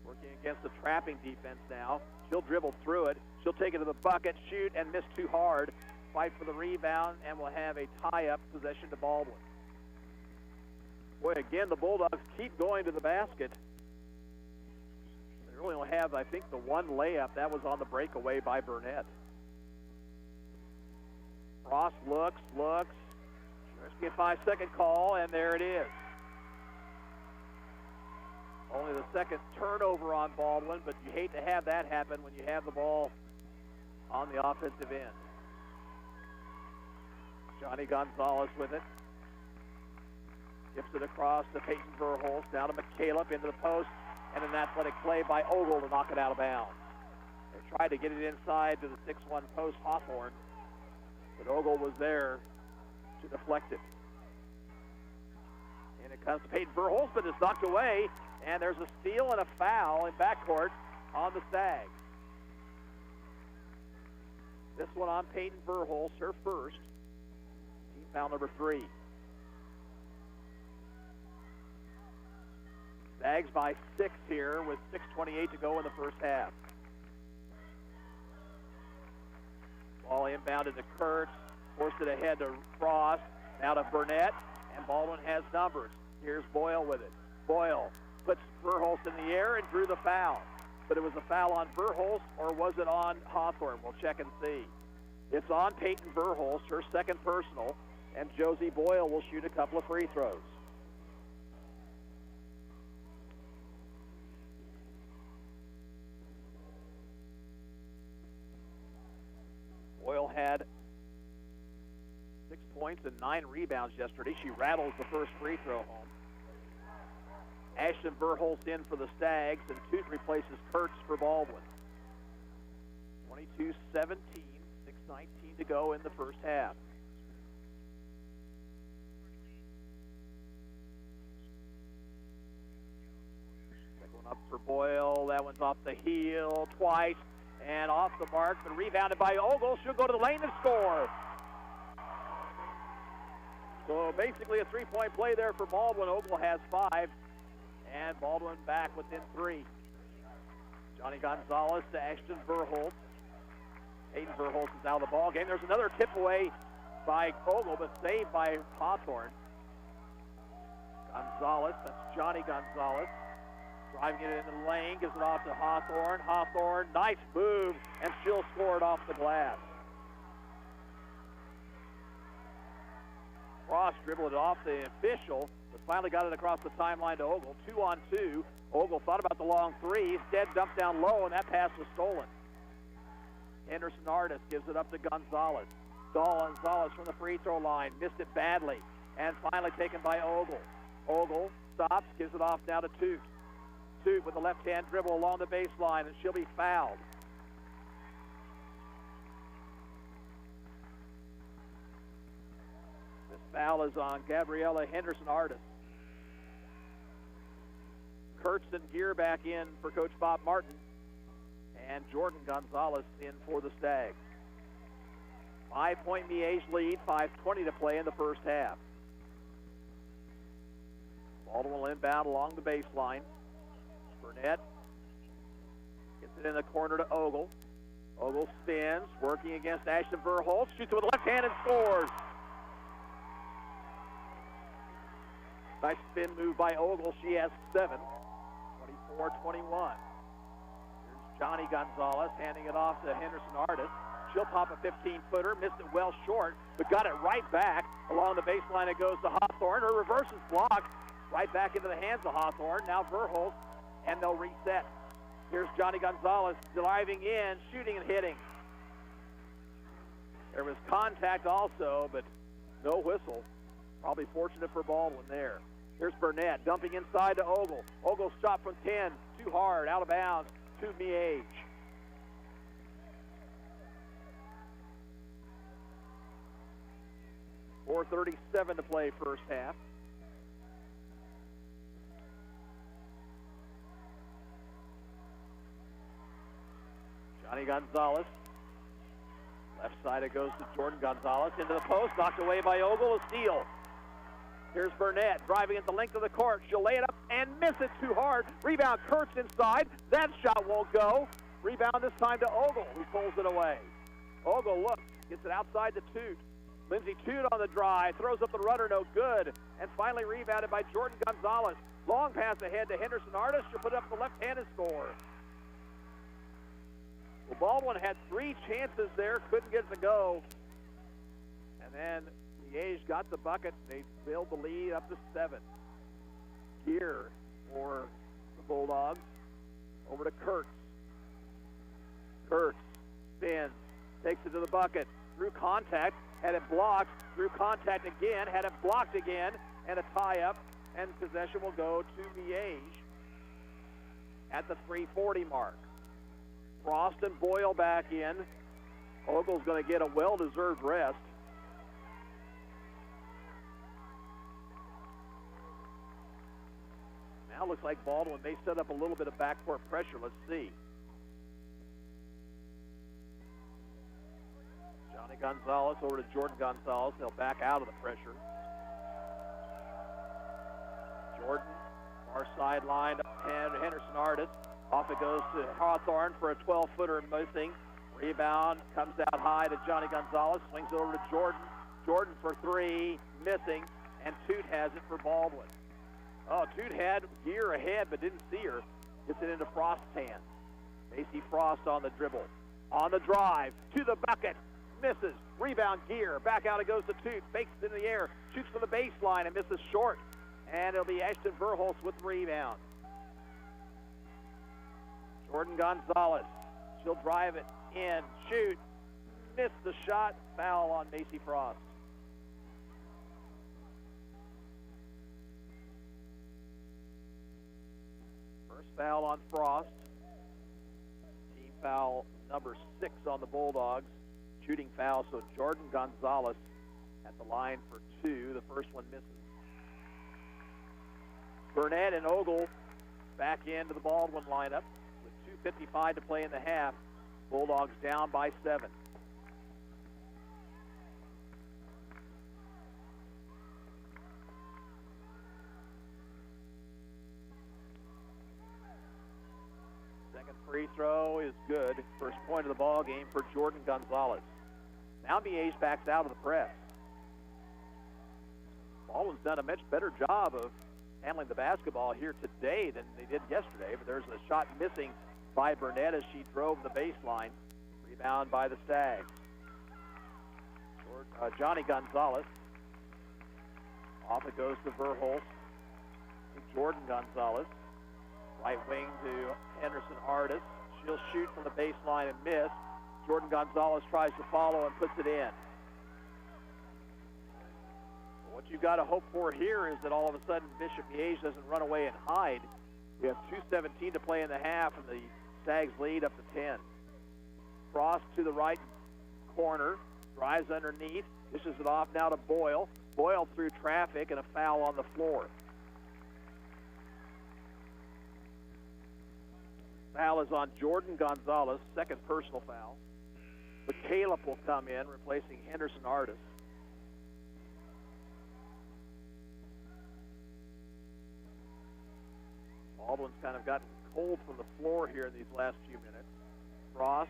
working against the trapping defense now. She'll dribble through it. She'll take it to the bucket, shoot, and miss too hard. Fight for the rebound, and we'll have a tie-up possession to Baldwin. Boy, again, the Bulldogs keep going to the basket. They really only have, I think, the one layup. That was on the breakaway by Burnett. Ross looks. There's a 5-second call, and there it is. Only the second turnover on Baldwin, but you hate to have that happen when you have the ball on the offensive end. Johnny Gonzalez with it. Gives it across to Peyton Verholz, down to McCaleb, into the post, and an athletic play by Ogle to knock it out of bounds. They tried to get it inside to the 6-1 post, Hawthorne. but Ogle was there to deflect it. And it comes to Peyton Verholst, but it's knocked away, and there's a steal and a foul in backcourt on the Stags. This one on Peyton Verholst, her first. Team foul number 3. Stags by 6 here with 6:28 to go in the first half. Ball inbounded to Kurtz, forced it ahead to Frost, now to Burnett, and Baldwin has numbers. Here's Boyle with it. Boyle puts Verholst in the air and drew the foul. But it was a foul on Verholst, or was it on Hawthorne? We'll check and see. It's on Peyton Verholst, her second personal, and Josie Boyle will shoot a couple of free throws. Boyle had 6 points and 9 rebounds yesterday. She rattles the first free throw home. Ashton Verholst in for the Stags, and Toot replaces Kurtz for Baldwin. 22-17, 6:19 to go in the first half. Second one up for Boyle. That one's off the heel twice and off the mark, but rebounded by Ogle. She'll go to the lane and score. So basically a 3-point play there for Baldwin. Ogle has 5. And Baldwin back within 3. Johnny Gonzalez to Ashton Verholst. Hayden Verholst is out of the ball game. There's another tip away by Ogle, but saved by Hawthorne. Gonzalez, that's Johnny Gonzalez. Driving it into the lane, gives it off to Hawthorne. Hawthorne, nice move, and she'll score it off the glass. Frost dribbled it off the official, but finally got it across the timeline to Ogle. 2-on-2. Ogle thought about the long 3. Instead, dumped down low, and that pass was stolen. Henderson Artis gives it up to Gonzalez. Gonzalez from the free throw line. Missed it badly. And finally taken by Ogle. Ogle stops, gives it off now to Toot. Toot with a left-hand dribble along the baseline, and she'll be fouled. This foul is on Gabriella Henderson Artis. Kurtz and Gear back in for Coach Bob Martin. And Jordan Gonzalez in for the Stags. 5-point Miege lead, 5:20 to play in the first half. Baldwin will inbound along the baseline. Burnett gets it in the corner to Ogle. Ogle spins, working against Ashton Verholst, shoots it with the left hand and scores. Nice spin move by Ogle. She has 7, 24-21. Johnny Gonzalez handing it off to Henderson Artis. She'll pop a 15-footer, missed it well short, but got it right back. Along the baseline it goes to Hawthorne. Her reverse is blocked. Right back into the hands of Hawthorne. Now Verholst, and they'll reset. Here's Johnny Gonzalez driving in, shooting and hitting. There was contact also, but no whistle. Probably fortunate for Baldwin there. Here's Burnett dumping inside to Ogle. Ogle's shot from 10, too hard, out of bounds. To Miege. .437 to play first half. Johnny Gonzalez. Left side it goes to Jordan Gonzalez. Into the post, knocked away by Ogle, a steal. Here's Burnett driving at the length of the court. She'll lay it up and miss it too hard. Rebound, Kurtz inside. That shot won't go. Rebound this time to Ogle, who pulls it away. Ogle looks, gets it outside to Toot. Lindsey Toot on the drive, throws up the runner, no good. And finally rebounded by Jordan Gonzalez. Long pass ahead to Henderson Artis. She'll put it up the left hand and score. Well, Baldwin had 3 chances there, couldn't get it to go. And then Miege got the bucket. They build the lead up to 7. Gear for the Bulldogs. Over to Kurtz. Kurtz spins, takes it to the bucket. Through contact, had it blocked. Through contact again, had it blocked again. And a tie-up. And possession will go to Miege at the 3:40 mark. Frost and Boyle back in. Ogle's going to get a well-deserved rest. Now looks like Baldwin may set up a little bit of backcourt pressure. Let's see. Johnny Gonzalez over to Jordan Gonzalez. They'll back out of the pressure. Jordan, far sideline, and Henderson Artis. Off it goes to Hawthorne for a 12-footer missing. Rebound comes out high to Johnny Gonzalez. Swings it over to Jordan. Jordan for three, missing. And Toot has it for Baldwin. Oh, Toot had Gear ahead but didn't see her. Gets it into Frost's hands. Macy Frost on the dribble. On the drive, to the bucket. Misses. Rebound, Gear. Back out it goes to Toot. Fakes it in the air. Shoots from the baseline and misses short. And it'll be Ashton Verhulst with the rebound. Jordan Gonzalez. She'll drive it in. Shoot. Missed the shot. Foul on Macy Frost. First foul on Frost. Team foul number 6 on the Bulldogs. Shooting foul, so Jordan Gonzalez at the line for 2. The first one misses. Burnett and Ogle back into the Baldwin lineup with 2:55 to play in the half. Bulldogs down by 7. Second free throw is good. First point of the ball game for Jordan Gonzalez. Now Miege backs out of the press. Baldwin's done a much better job of handling the basketball here today than they did yesterday, but there's a shot missing by Burnett as she drove the baseline. Rebound by the Stags. Johnny Gonzalez. Off it goes to Verhulst. To Jordan Gonzalez. Right wing to Henderson Artis. She'll shoot from the baseline and miss. Jordan Gonzalez tries to follow and puts it in. What you've got to hope for here is that all of a sudden Bishop Miege doesn't run away and hide. We have 2:17 to play in the half, and the Stags lead up to 10. Frost to the right corner, drives underneath, dishes it off now to Boyle. Boyle through traffic and a foul on the floor. Foul is on Jordan Gonzalez, second personal foul. But Caleb will come in, replacing Henderson Artis. Baldwin's kind of gotten cold from the floor here in these last few minutes. Frost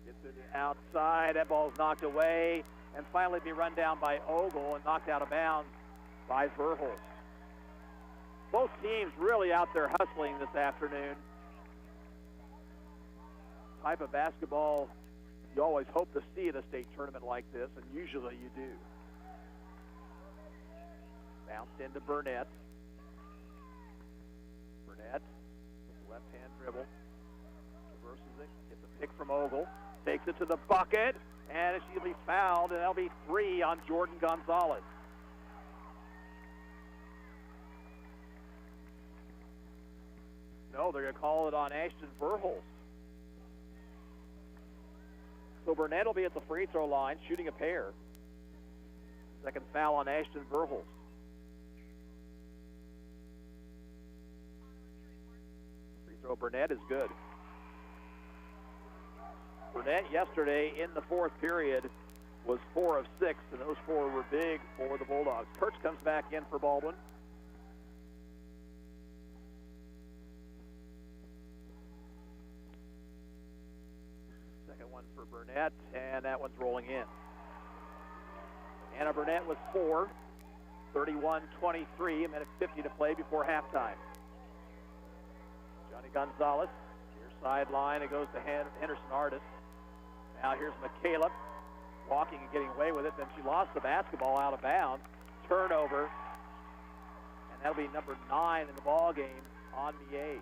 gets to the outside. That ball's knocked away and finally be run down by Ogle and knocked out of bounds by Verhulst. Both teams really out there hustling this afternoon. Type of basketball you always hope to see at a state tournament like this, and usually you do. Bounced into Burnett. Burnett, left-hand dribble, reverses it, gets a pick from Ogle, takes it to the bucket, and she'll be fouled, and that'll be 3 on Jordan Gonzalez. No, they're going to call it on Ashton Verhulst. So Burnett will be at the free throw line, shooting a pair. Second foul on Ashton Verhulst. Free throw Burnett is good. Burnett yesterday in the fourth period was 4 of 6, and those 4 were big for the Bulldogs. Kurtz comes back in for Baldwin. Second one for Burnett, and that one's rolling in. Anna Burnett with 4, 31-23, a minute 50 to play before halftime. Johnny Gonzalez, near sideline, it goes to Henderson Artis. Now here's McCaleb, walking and getting away with it, then she lost the basketball out of bounds. Turnover, and that'll be number 9 in the ball game on Miege.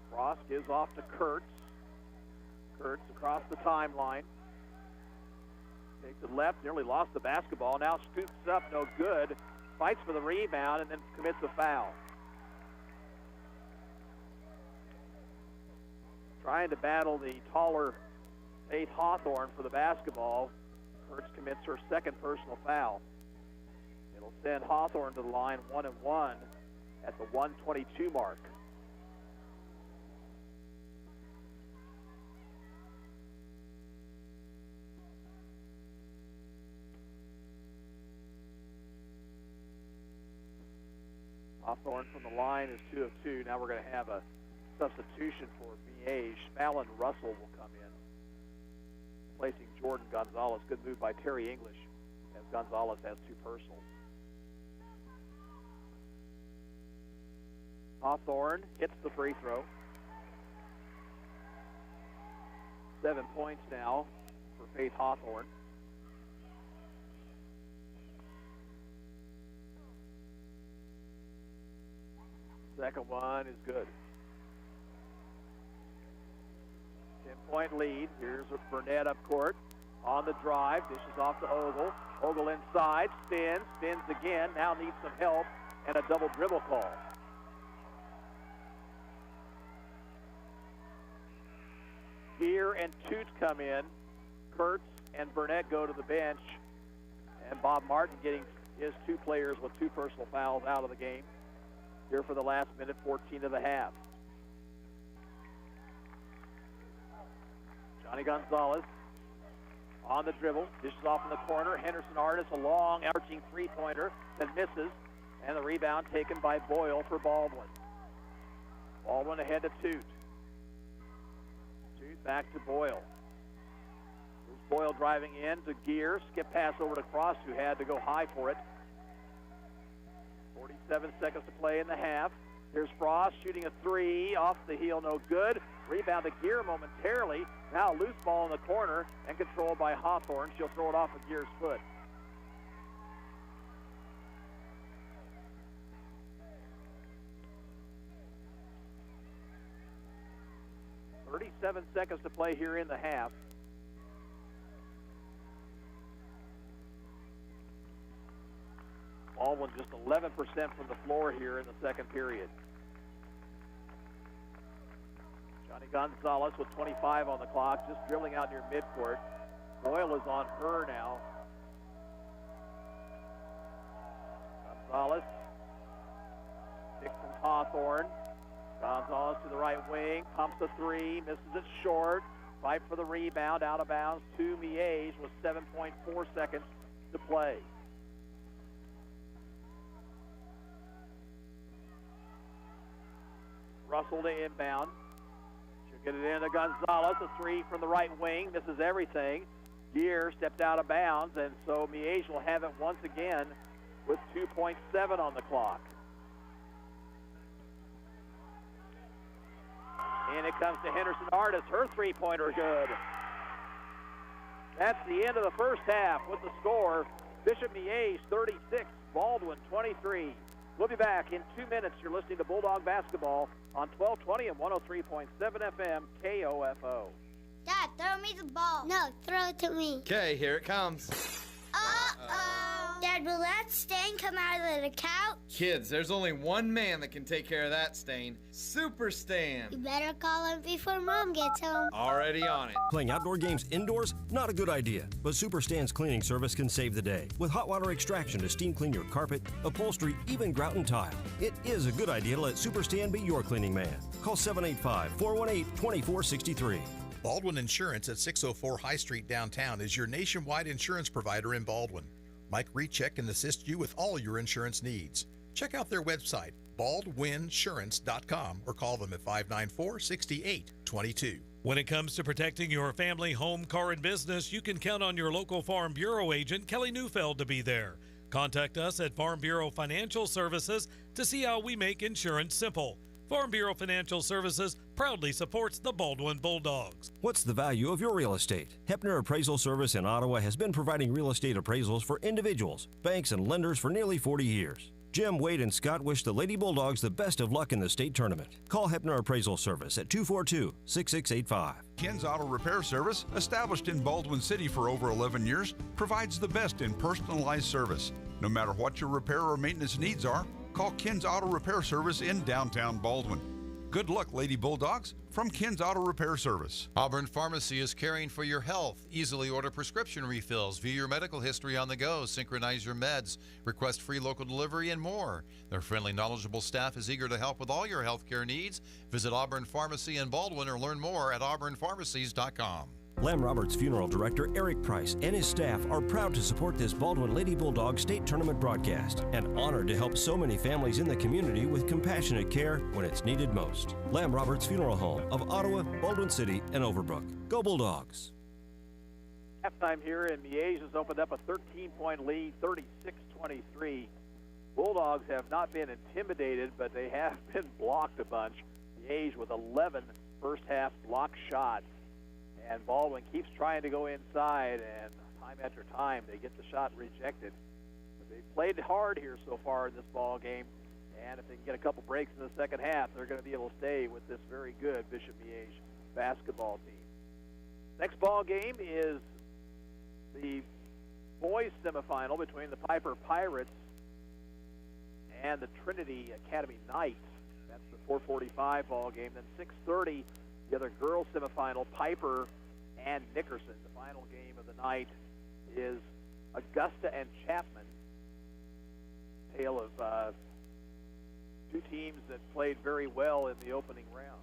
Frost gives off to Kurtz. Kurtz across the timeline. Takes it left, nearly lost the basketball. Now scoops up, no good. Fights for the rebound and then commits a foul. trying to battle the taller Faith Hawthorne for the basketball. Kurtz commits her second personal foul. It'll send Hawthorne to the line 1-1 at the 1:22 mark. Hawthorne from the line is 2 of 2. Now we're going to have a substitution for Miege. Fallon Russell will come in, replacing Jordan Gonzalez. Good move by Terry English, as Gonzalez has 2 personals. Hawthorne hits the free throw. 7 points now for Faith Hawthorne. Second one is good. 10-point lead. Here's Burnett up court. On the drive, dishes off to Ogle. Ogle inside, spins again. Now needs some help and a double dribble call. Gear and Toot come in. Kurtz and Burnett go to the bench. And Bob Martin getting his 2 players with 2 personal fouls out of the game. Here for the last minute, 14 of the half. Johnny Gonzalez on the dribble, dishes off in the corner. Henderson Artis, a long arching three-pointer that misses, and the rebound taken by Boyle for Baldwin. Baldwin ahead to Toot. Toot back to Boyle. There's Boyle driving in to Gear, skip pass over to Cross, who had to go high for it. 47 seconds to play in the half. Here's Frost shooting a 3 off the heel, no good. Rebound to Gear momentarily. Now loose ball in the corner and controlled by Hawthorne. She'll throw it off of Gear's foot. .37 seconds to play here in the half. Baldwin just 11% from the floor here in the second period. Johnny Gonzalez with 25 on the clock, just drilling out near midcourt. Boyle is on her now. Gonzalez, pick from Hawthorne. Gonzalez to the right wing, pumps a 3, misses it short. Fight for the rebound, out of bounds to Miege with 7.4 seconds to play. Russell to inbound. She'll get it into Gonzalez. A 3 from the right wing. Misses everything. Gear stepped out of bounds, and so Miege will have it once again with 2.7 on the clock. And it comes to Henderson Artis. Her three-pointer good. That's the end of the first half with the score. Bishop Miege 36, Baldwin 23. We'll be back in 2 minutes. You're listening to Bulldog Basketball on 1220 and 103.7 FM KOFO. Dad, throw me the ball. No, throw it to me. Okay, here it comes. Uh-oh. Dad, will that stain come out of the couch? Kids, there's only one man that can take care of that stain. Super Stan. You better call him before Mom gets home. Already on it. Playing outdoor games indoors? Not a good idea. But Super Stan's cleaning service can save the day. With hot water extraction to steam clean your carpet, upholstery, even grout and tile. It is a good idea to let Super Stan be your cleaning man. Call 785-418-2463. Baldwin Insurance at 604 High Street downtown is your nationwide insurance provider in Baldwin. Mike Recheck can assist you with all your insurance needs. Check out their website, baldwinsurance.com, or call them at 594-6822. When it comes to protecting your family, home, car, and business, you can count on your local Farm Bureau agent, Kelly Neufeld, to be there. Contact us at Farm Bureau Financial Services to see how we make insurance simple. Farm Bureau Financial Services proudly supports the Baldwin Bulldogs. What's the value of your real estate? Hepner Appraisal Service in Ottawa has been providing real estate appraisals for individuals, banks, and lenders for nearly 40 years. Jim, Wade, and Scott wish the Lady Bulldogs the best of luck in the state tournament. Call Hepner Appraisal Service at 242-6685. Ken's Auto Repair Service, established in Baldwin City for over 11 years, provides the best in personalized service. No matter what your repair or maintenance needs are, call Ken's Auto Repair Service in downtown Baldwin. Good luck, Lady Bulldogs, from Ken's Auto Repair Service. Auburn Pharmacy is caring for your health. Easily order prescription refills, view your medical history on the go, synchronize your meds, request free local delivery, and more. Their friendly, knowledgeable staff is eager to help with all your healthcare needs. Visit Auburn Pharmacy in Baldwin or learn more at auburnpharmacies.com. Lam Roberts Funeral Director Eric Price and his staff are proud to support this Baldwin Lady Bulldog State Tournament broadcast and honored to help so many families in the community with compassionate care when it's needed most. Lam Roberts Funeral Home of Ottawa, Baldwin City, and Overbrook. Go Bulldogs! Halftime here in Miege has opened up a 13-point lead, 36-23. Bulldogs have not been intimidated, but they have been blocked a bunch. Miege with 11 first-half block shots. And Baldwin keeps trying to go inside, and time after time they get the shot rejected. But they've played hard here so far in this ball game, and if they can get a couple breaks in the second half, they're going to be able to stay with this very good Bishop Miege basketball team. Next ball game is the boys semifinal between the Piper Pirates and the Trinity Academy Knights. That's the 4:45 ball game. Then 6:30. The other girls semifinal, Piper and Nickerson. The final game of the night is Augusta and Chapman. Tale of two teams that played very well in the opening round.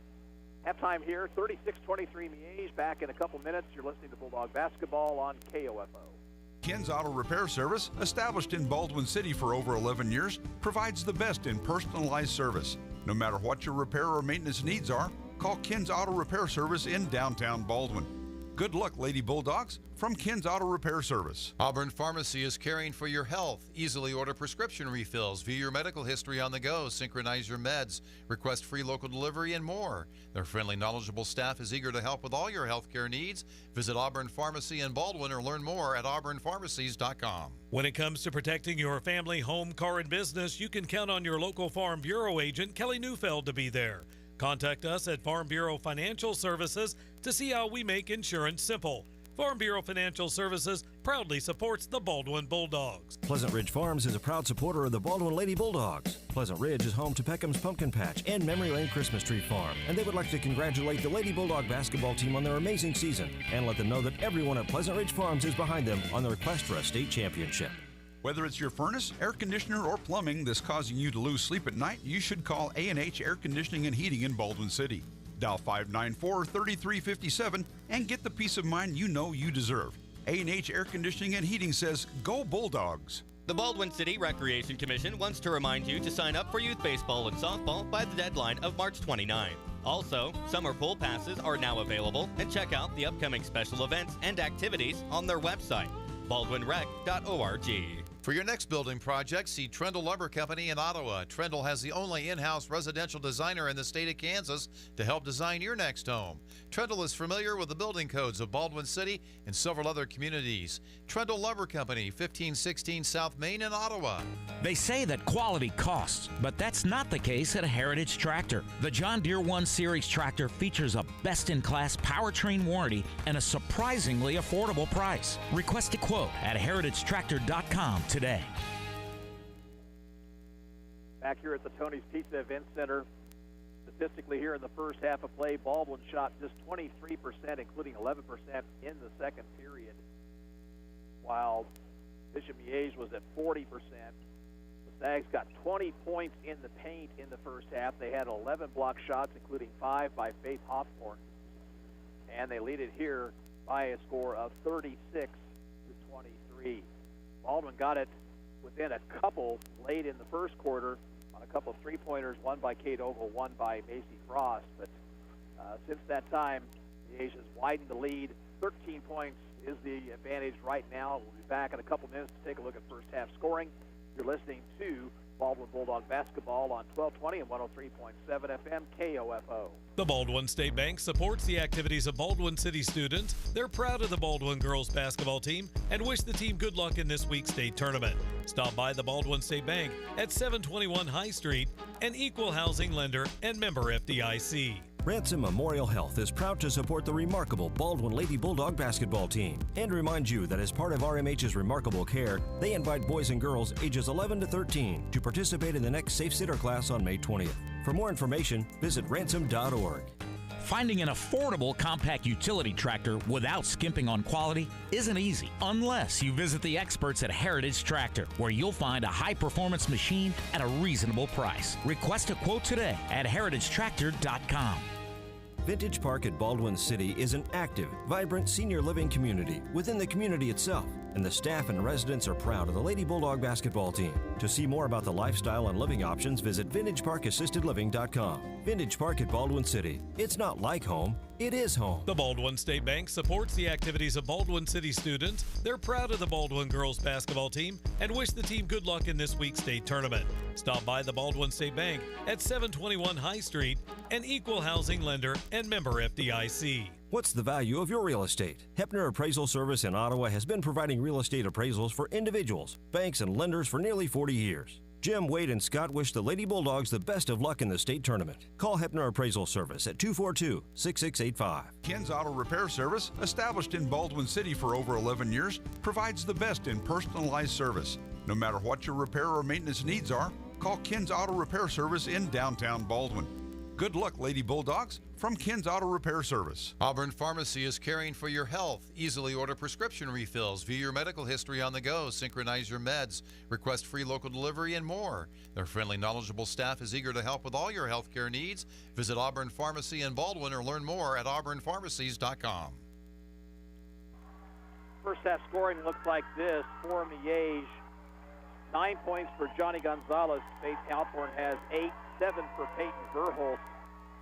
Halftime here, 36-23 Miege. Back in a couple minutes. You're listening to Bulldog Basketball on KOFO. Ken's Auto Repair Service, established in Baldwin City for over 11 years, provides the best in personalized service. No matter what your repair or maintenance needs are, call Ken's Auto Repair Service in downtown Baldwin. Good luck, Lady Bulldogs, from Ken's Auto Repair Service. Auburn Pharmacy is caring for your health. Easily order prescription refills, view your medical history on the go, synchronize your meds, request free local delivery, and more. Their friendly, knowledgeable staff is eager to help with all your healthcare needs. Visit Auburn Pharmacy in Baldwin or learn more at auburnpharmacies.com. When it comes to protecting your family, home, car, and business, you can count on your local Farm Bureau agent, Kelly Neufeld, to be there. Contact us at Farm Bureau Financial Services to see how we make insurance simple. Farm Bureau Financial Services proudly supports the Baldwin Bulldogs. Pleasant Ridge Farms is a proud supporter of the Baldwin Lady Bulldogs. Pleasant Ridge is home to Peckham's Pumpkin Patch and Memory Lane Christmas Tree Farm, and they would like to congratulate the Lady Bulldog basketball team on their amazing season and let them know that everyone at Pleasant Ridge Farms is behind them on their quest for a state championship. Whether it's your furnace, air conditioner, or plumbing that's causing you to lose sleep at night, you should call A&H Air Conditioning and Heating in Baldwin City. Dial 594-3357 and get the peace of mind you know you deserve. A&H Air Conditioning and Heating says, go Bulldogs! The Baldwin City Recreation Commission wants to remind you to sign up for youth baseball and softball by the deadline of March 29. Also, summer pool passes are now available, and check out the upcoming special events and activities on their website, baldwinrec.org. For your next building project, see Trendle Lumber Company in Ottawa. Trendle has the only in-house residential designer in the state of Kansas to help design your next home. Trendle is familiar with the building codes of Baldwin City and several other communities. Trendle Lumber Company, 1516 South Main in Ottawa. They say that quality costs, but that's not the case at Heritage Tractor. The John Deere 1 Series tractor features a best-in-class powertrain warranty and a surprisingly affordable price. Request a quote at heritagetractor.com today. Back here at the Tony's Pizza Event Center, statistically here in the first half of play, Baldwin shot just 23%, including 11% in the second period, while Bishop Miege was at 40%. The Stags got 20 points in the paint in the first half. They had 11 block shots, including 5 by Faith Hawthorne, and they lead it here by a score of 36-23. Baldwin got it within a couple late in the first quarter on a couple of three-pointers, one by Kate Ogle, one by Macy Frost. But since that time, the Asians widened the lead. 13 points is the advantage right now. We'll be back in a couple minutes to take a look at first half scoring. You're listening to Baldwin Bulldog Basketball on 1220 and 103.7 FM KOFO. The Baldwin State Bank supports the activities of Baldwin City students. They're proud of the Baldwin girls basketball team and wish the team good luck in this week's state tournament. Stop by the Baldwin State Bank at 721 High Street, an equal housing lender and member FDIC. Ransom Memorial Health is proud to support the remarkable Baldwin Lady Bulldog basketball team and remind you that as part of RMH's remarkable care, they invite boys and girls ages 11 to 13 to participate in the next Safe Sitter class on May 20th. For more information, visit ransom.org. Finding an affordable compact utility tractor without skimping on quality isn't easy unless you visit the experts at Heritage Tractor, where you'll find a high-performance machine at a reasonable price. Request a quote today at heritagetractor.com. Vintage Park at Baldwin City is an active, vibrant senior living community within the community itself, and the staff and residents are proud of the Lady Bulldog basketball team. To see more about the lifestyle and living options, visit vintageparkassistedliving.com. Vintage Park at Baldwin City. It's not like home, it is home. The Baldwin State Bank supports the activities of Baldwin City students. They're proud of the Baldwin girls basketball team and wish the team good luck in this week's state tournament. Stop by the Baldwin State Bank at 721 High Street, an equal housing lender and member FDIC. What's the value of your real estate? Hepner Appraisal Service in Ottawa has been providing real estate appraisals for individuals, banks, and lenders for nearly 40 years. Jim, Wade, and Scott wish the Lady Bulldogs the best of luck in the state tournament. Call Hepner Appraisal Service at 242-6685. Ken's Auto Repair Service, established in Baldwin City for over 11 years, provides the best in personalized service. No matter what your repair or maintenance needs are, call Ken's Auto Repair Service in downtown Baldwin. Good luck, Lady Bulldogs, from Ken's Auto Repair Service. Auburn Pharmacy is caring for your health. Easily order prescription refills, view your medical history on the go, synchronize your meds, request free local delivery, and more. Their friendly, knowledgeable staff is eager to help with all your healthcare needs. Visit Auburn Pharmacy in Baldwin or learn more at auburnpharmacies.com. First half scoring looks like this for Miege. 9 points for Johnny Gonzalez. Faith Alcorn has 8, 7 for Peyton Verholst,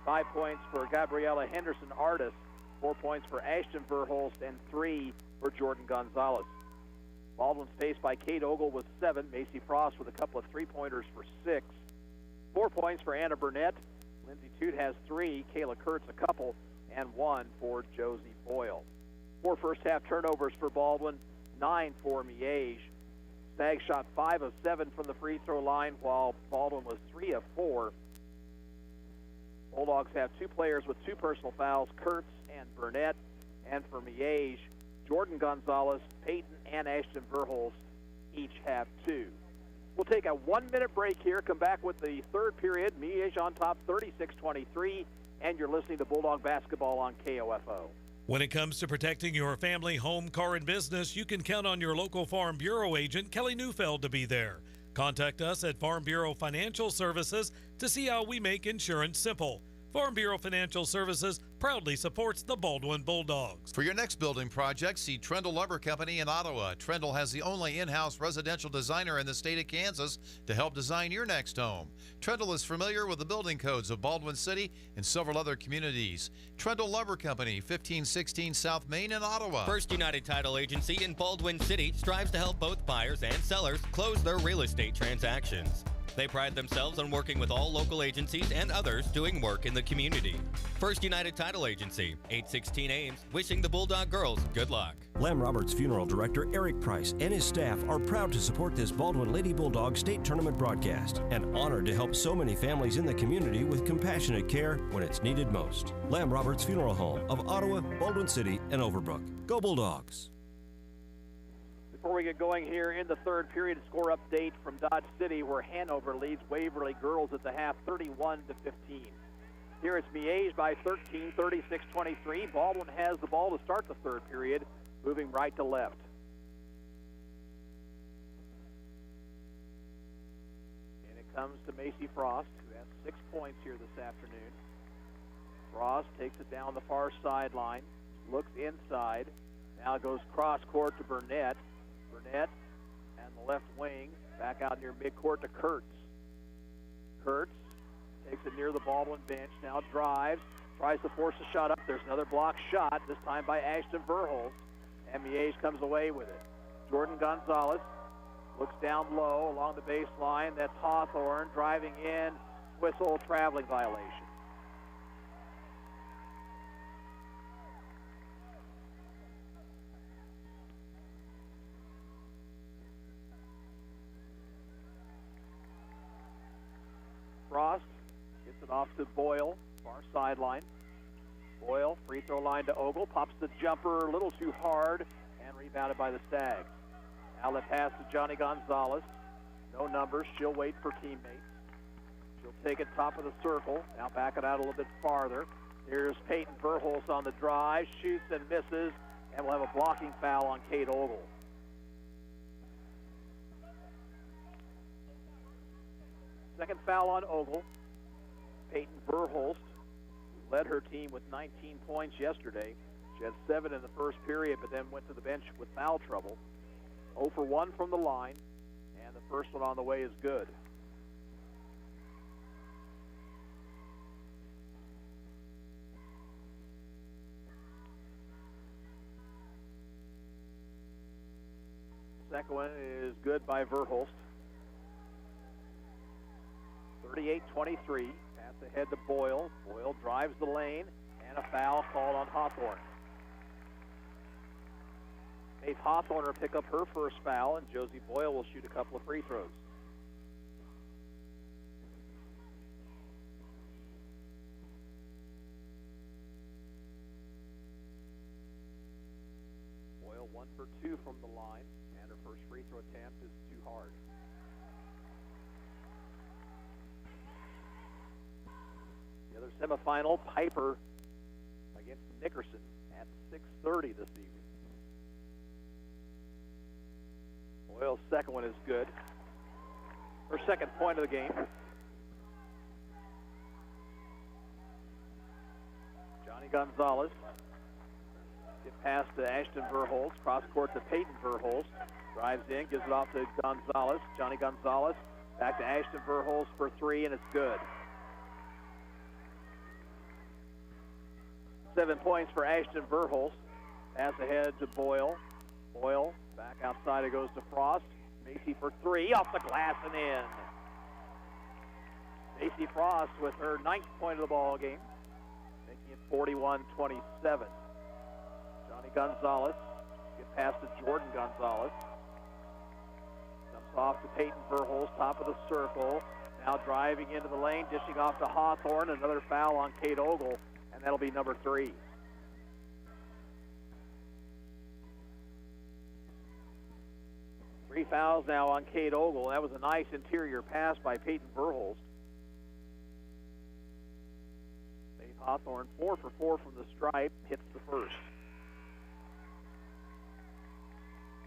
5 points for Gabriella Henderson Artis, 4 points for Ashton Verholst, and 3 for Jordan Gonzalez. Baldwin's paced by Kate Ogle with 7, Macy Frost with a couple of three-pointers for 6, 4 points for Anna Burnett, Lindsay Toot has 3, Kayla Kurtz a couple, and 1 for Josie Boyle. 4 first-half turnovers for Baldwin, 9 for Miege. Stag shot 5 of 7 from the free throw line, while Baldwin was 3 of 4. Bulldogs have 2 players with 2 personal fouls, Kurtz and Burnett. And for Miege, Jordan Gonzalez, Peyton, and Ashton Verholst each have 2. We'll take a 1-minute break here, come back with the third period. Miege on top 36-23, and you're listening to Bulldog Basketball on KOFO. When it comes to protecting your family, home, car, and business, you can count on your local Farm Bureau agent, Kelly Neufeld, to be there. Contact us at Farm Bureau Financial Services to see how we make insurance simple. Farm Bureau Financial Services proudly supports the Baldwin Bulldogs. For your next building project, see Trendle Lumber Company in Ottawa. Trendle has the only in-house residential designer in the state of Kansas to help design your next home. Trendle is familiar with the building codes of Baldwin City and several other communities. Trendle Lumber Company, 1516 South Main in Ottawa. First United Title Agency in Baldwin City strives to help both buyers and sellers close their real estate transactions. They pride themselves on working with all local agencies and others doing work in the community. First United Title Agency, 816 Ames, wishing the Bulldog girls good luck. Lamb Roberts Funeral Director Eric Price and his staff are proud to support this Baldwin Lady Bulldog State Tournament broadcast and honored to help so many families in the community with compassionate care when it's needed most. Lamb Roberts Funeral Home of Ottawa, Baldwin City, and Overbrook. Go Bulldogs! Before we get going here in the third period, score update from Dodge City, where Hanover leads Waverly Girls at the half 31-15. Here it's Miege by 13, 36-23. Baldwin has the ball to start the third period, moving right to left. And it comes to Macy Frost, who has 6 points here this afternoon. Frost takes it down the far sideline, looks inside, now goes cross court to Burnett. Burnett and the left wing back out near midcourt to Kurtz. Kurtz takes it near the Baldwin bench, now drives, tries to force a shot up. There's another block shot, this time by Ashton Verholst, and Miege comes away with it. Jordan Gonzalez looks down low along the baseline. That's Hawthorne driving in, whistle, traveling violation. Frost gets it off to Boyle, far sideline. Boyle, free throw line to Ogle, pops the jumper a little too hard and rebounded by the Stags. Outlet pass to Johnny Gonzalez. No numbers, she'll wait for teammates. She'll take it top of the circle. Now back it out a little bit farther. Here's Peyton Verhulst on the drive. Shoots and misses. And we'll have a blocking foul on Kate Ogle. Second foul on Ogle. Peyton Verhulst led her team with 19 points yesterday. She had 7 in the first period, but then went to the bench with foul trouble. 0 for 1 from the line, and the first one on the way is good. Second one is good by Verhulst. 38-23. Pass ahead to Boyle. Boyle drives the lane, and a foul called on Hawthorne. Faith Hawthorne will pick up her first foul, and Josie Boyle will shoot a couple of free throws. Boyle 1 for 2 from the line, and her first free throw attempt is too hard. The other semifinal, Piper against Nickerson at 6:30 this evening. Boyle's second one is good. Her second point of the game. Johnny Gonzalez. Get past to Ashton Verhulst. Cross court to Peyton Verhulst. Drives in, gives it off to Gonzalez. Johnny Gonzalez back to Ashton Verhulst for 3, and it's good. 7 points for Ashton Verhulst. Pass ahead to Boyle. Boyle back outside, it goes to Frost. Macy for 3, off the glass and in. Macy Frost with her 9th point of the ball game, making it 41-27. Johnny Gonzalez, get past to Jordan Gonzalez. Dumps off to Peyton Verhulst, top of the circle. Now driving into the lane, dishing off to Hawthorne. Another foul on Kate Ogle, and that'll be number 3. Three fouls now on Kate Ogle. That was a nice interior pass by Peyton Verhulst. Faith Hawthorne 4 for 4 from the stripe, hits the first.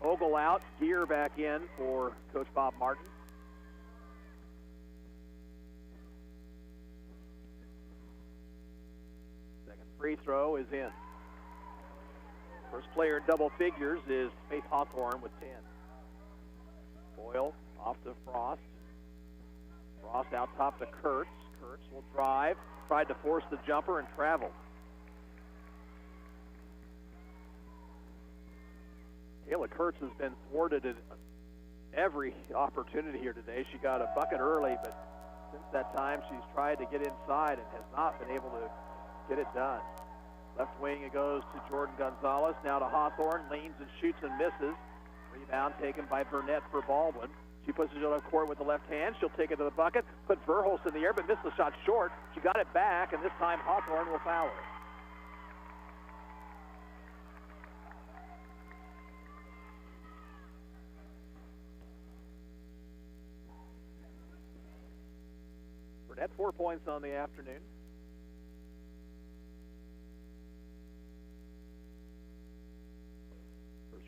Ogle out, Gear back in for Coach Bob Martin. Second free throw is in. First player in double figures is Faith Hawthorne with 10. Boyle off to Frost. Frost out top to Kurtz. Kurtz will drive. Tried to force the jumper and traveled. Kayla Kurtz has been thwarted at every opportunity here today. She got a bucket early, but since that time she's tried to get inside and has not been able to get it done. Left wing it goes to Jordan Gonzalez. Now to Hawthorne. Leans and shoots and misses. Rebound taken by Burnett for Baldwin. She pushes it on court with the left hand. She'll take it to the bucket, put Verhulst in the air, but missed the shot short. She got it back, and this time Hawthorne will foul her. Burnett 4 points on the afternoon.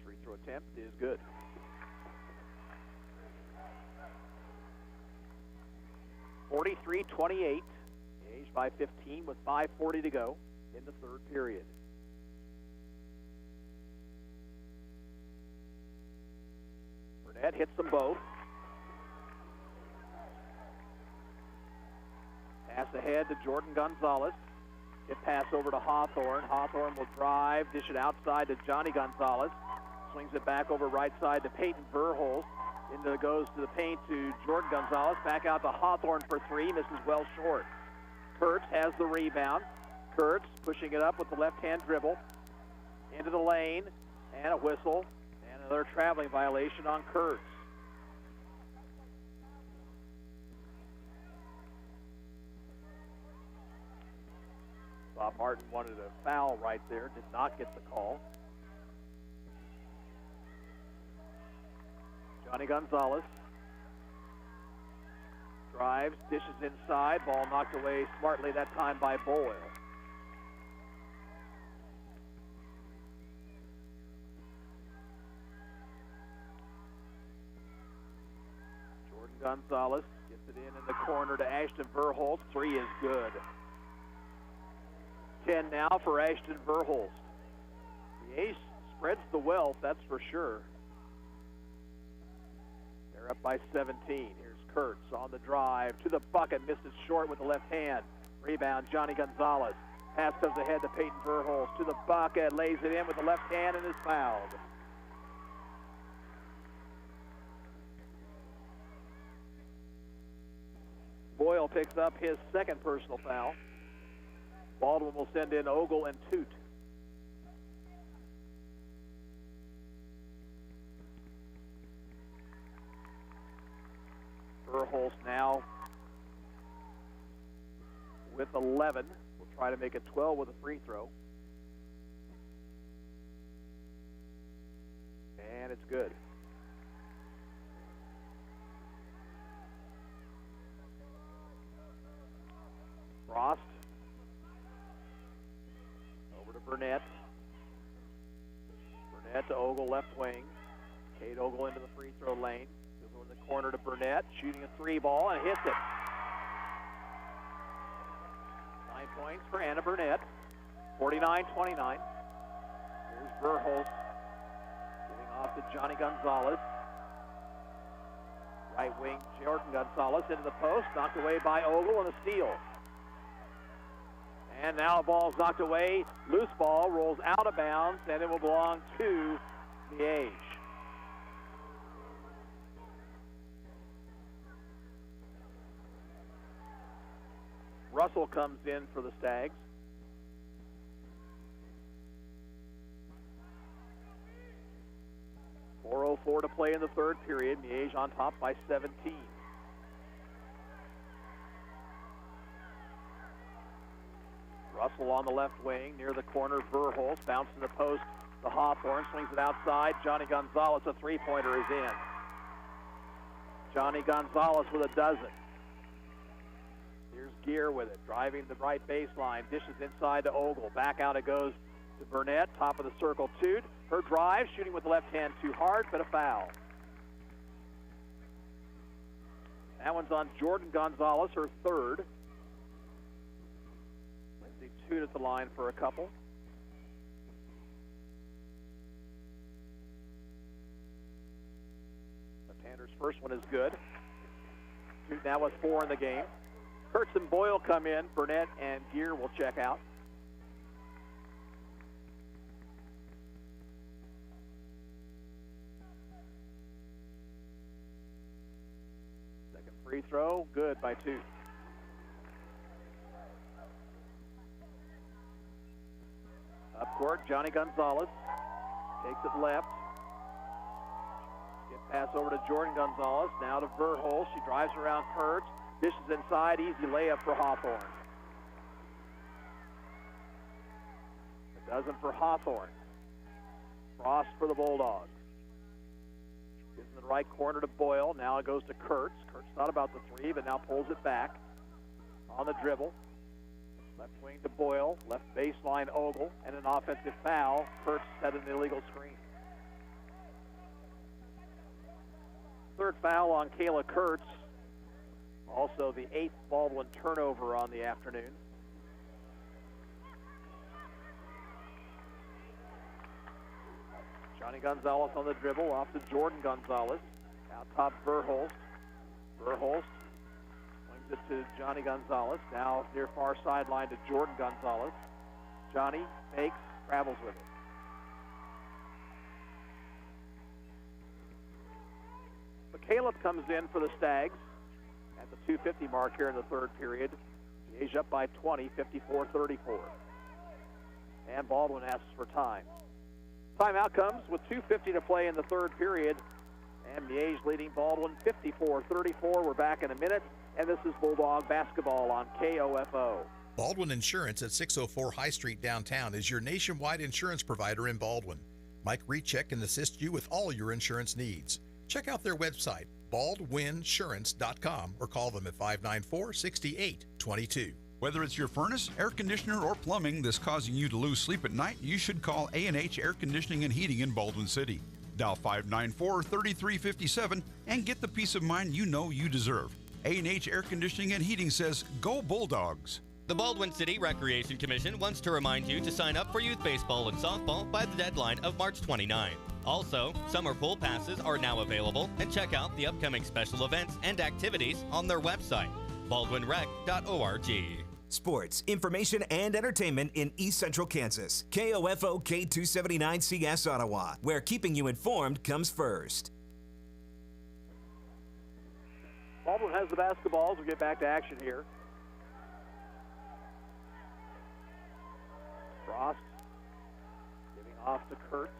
Free throw attempt is good. (43-28). Miege by 15 with 5:40 to go in the third period. Burnett hits them both. Pass ahead to Jordan Gonzalez. Get pass over to Hawthorne. Hawthorne will drive, dish it outside to Johnny Gonzalez. Swings it back over right side to Peyton Verhulst. Goes to the paint to Jordan Gonzalez. Back out to Hawthorne for 3. Misses well short. Kurtz has the rebound. Kurtz pushing it up with the left-hand dribble. Into the lane. And a whistle. And another traveling violation on Kurtz. Bob Martin wanted a foul right there. Did not get the call. Johnny Gonzalez drives, dishes inside, ball knocked away smartly that time by Boyle. Jordan Gonzalez gets it in the corner to Ashton Verholst. 3 is good. 10 now for Ashton Verholst. The ace spreads the wealth, that's for sure. They're up by 17. Here's Kurtz on the drive to the bucket, misses short with the left hand. Rebound, Johnny Gonzalez. Pass comes ahead to Peyton Verholst to the bucket, lays it in with the left hand and is fouled. Boyle picks up his second personal foul. Baldwin will send in Ogle and Toot. Verholst now with 11. We'll try to make it 12 with a free throw. And it's good. Frost. Over to Burnett. Burnett to Ogle, left wing. Kate Ogle into the free throw lane. Goes in the corner to Burnett, shooting a 3 ball and hits it. 9 points for Anna Burnett. 49-29. Here's Verholst. Giving off to Johnny Gonzalez. Right wing, Jordan Gonzalez into the post, knocked away by Ogle and a steal. And now the ball's knocked away. Loose ball rolls out of bounds, and it will belong to Miege. Russell comes in for the Stags. .404 to play in the third period. Miege on top by 17. Russell on the left wing, near the corner, Verholst, bounce to the post, the Hawthorne, swings it outside, Johnny Gonzalez, a three-pointer is in. Johnny Gonzalez with a dozen. Here's Gear with it, driving the right baseline, dishes inside to Ogle, back out it goes to Burnett, top of the circle, Toot. Her drive, shooting with the left hand too hard, but a foul. That one's on Jordan Gonzalez, her third. Toot at the line for a couple. The Panthers' first one is good. Toot now with 4 in the game. Kurtz and Boyle come in. Burnett and Gear will check out. Second free throw, good by Toot. Up court, Johnny Gonzalez takes it left. Get pass over to Jordan Gonzalez. Now to Verholst. She drives around Kurtz. Dishes inside. Easy layup for Hawthorne. A dozen for Hawthorne. Frost for the Bulldogs. Gives in the right corner to Boyle. Now it goes to Kurtz. Kurtz thought about the 3, but now pulls it back. On the dribble. Left wing to Boyle, left baseline Ogle, and an offensive foul. Kurtz set an illegal screen. Third foul on Kayla Kurtz. Also the 8th Baldwin turnover on the afternoon. Johnny Gonzalez on the dribble, off to Jordan Gonzalez. Out top Verholst. Verholst it to Johnny Gonzalez. Now near far sideline to Jordan Gonzalez. Johnny fakes, travels with it. McCaleb comes in for the Stags at the 2:50 mark here in the third period. Miege up by 20, 54-34. And Baldwin asks for time. Timeout comes with 2:50 to play in the third period. And Miege leading Baldwin 54-34. We're back in a minute. And this is Bulldog Basketball on KOFO. Baldwin Insurance at 604 High Street downtown is your nationwide insurance provider in Baldwin. Mike Recheck can assist you with all your insurance needs. Check out their website, baldwinsurance.com, or call them at 594-6822. Whether it's your furnace, air conditioner, or plumbing that's causing you to lose sleep at night, you should call A&H Air Conditioning and Heating in Baldwin City. Dial 594-3357 and get the peace of mind you know you deserve. A&H Air Conditioning and Heating says, go Bulldogs! The Baldwin City Recreation Commission wants to remind you to sign up for youth baseball and softball by the deadline of March 29. Also, summer pool passes are now available, and check out the upcoming special events and activities on their website, baldwinrec.org. Sports, information, and entertainment in East Central Kansas. KOFO K279CS Ottawa, where keeping you informed comes first. Baldwin has the basketballs. We'll get back to action here. Frost giving off to Kurtz.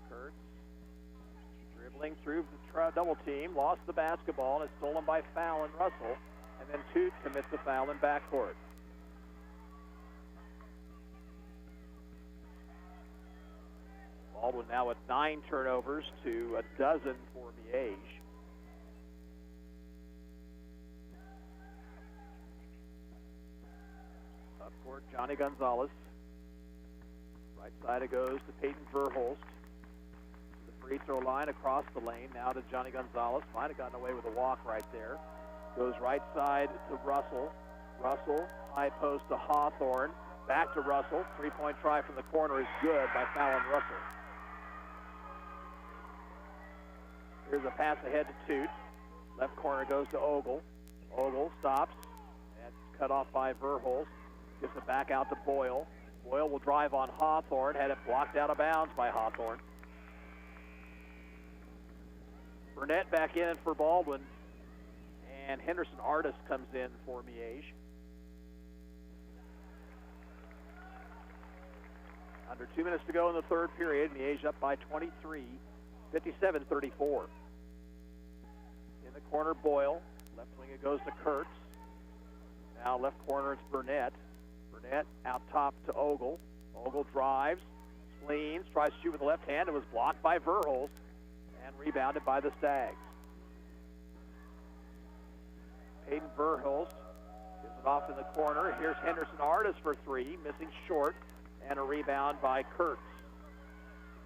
Kurtz dribbling through the double team, lost the basketball, and it's stolen by Fallon Russell. And then Toot commits the foul in backcourt. Baldwin now with 9 turnovers to a dozen for Miege. Up court, Johnny Gonzalez. Right side it goes to Peyton Verhulst. The free throw line across the lane. Now to Johnny Gonzalez. Might have gotten away with a walk right there. Goes right side to Russell. Russell, high post to Hawthorne. Back to Russell. Three-point try from the corner is good by Fallon Russell. Here's a pass ahead to Toot. Left corner goes to Ogle. Ogle stops. And cut off by Verhulst. Gives it back out to Boyle. Boyle will drive on Hawthorne. Had it blocked out of bounds by Hawthorne. Burnett back in for Baldwin. And Henderson Artis comes in for Miege. Under 2 minutes to go in the third period. Miege up by 23, 57-34. In the corner, Boyle. Left wing it goes to Kurtz. Now left corner, it's Burnett. Burnett out top to Ogle. Ogle drives, leans, tries to shoot with the left hand. It was blocked by Verhulst and rebounded by the Stags. Hayden Verhulst gives it off in the corner. Here's Henderson Artis for 3, missing short, and a rebound by Kurtz.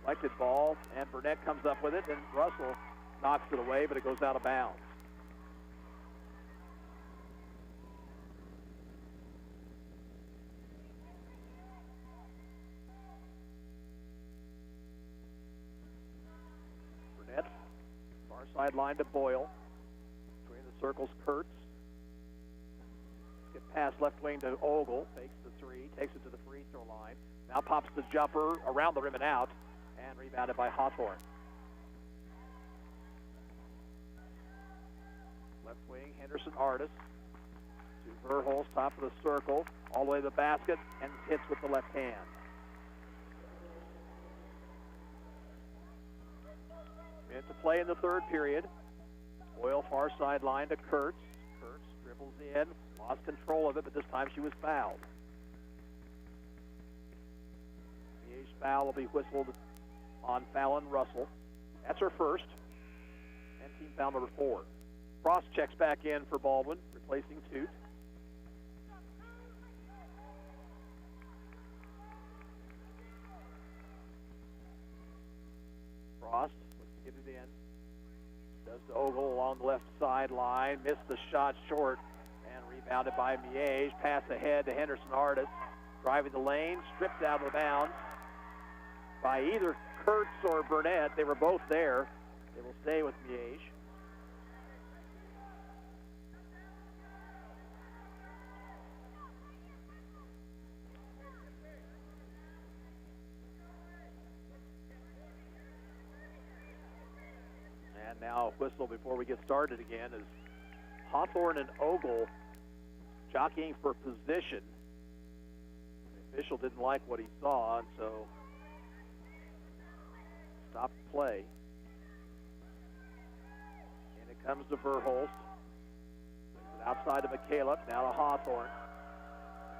Collected ball, and Burnett comes up with it, and Russell knocks it away, but it goes out of bounds. Burnett, far sideline to Boyle. Between the circles, Kurtz. Get pass left wing to Ogle, takes the 3, takes it to the free throw line. Now pops the jumper around the rim and out, and rebounded by Hawthorne. Left wing, Henderson Artis to Verhulst, top of the circle, all the way to the basket, and hits with the left hand. Minute to play in the third period. Boyle far sideline to Kurtz. Kurtz dribbles in, lost control of it, but this time she was fouled. Miege's foul will be whistled on Fallon Russell. That's her first, and team foul number 4. Frost checks back in for Baldwin, replacing Toot. Frost looks to get it in. Does to Ogle along the left sideline. Missed the shot short and rebounded by Miege. Pass ahead to Henderson Artis. Driving the lane, stripped out of bounds by either Kurtz or Burnett. They were both there. They will stay with Miege. And now a whistle before we get started again is Hawthorne and Ogle jockeying for position. The official didn't like what he saw, and so stopped play. And it comes to Verhulst. Outside to McCaleb, now to Hawthorne.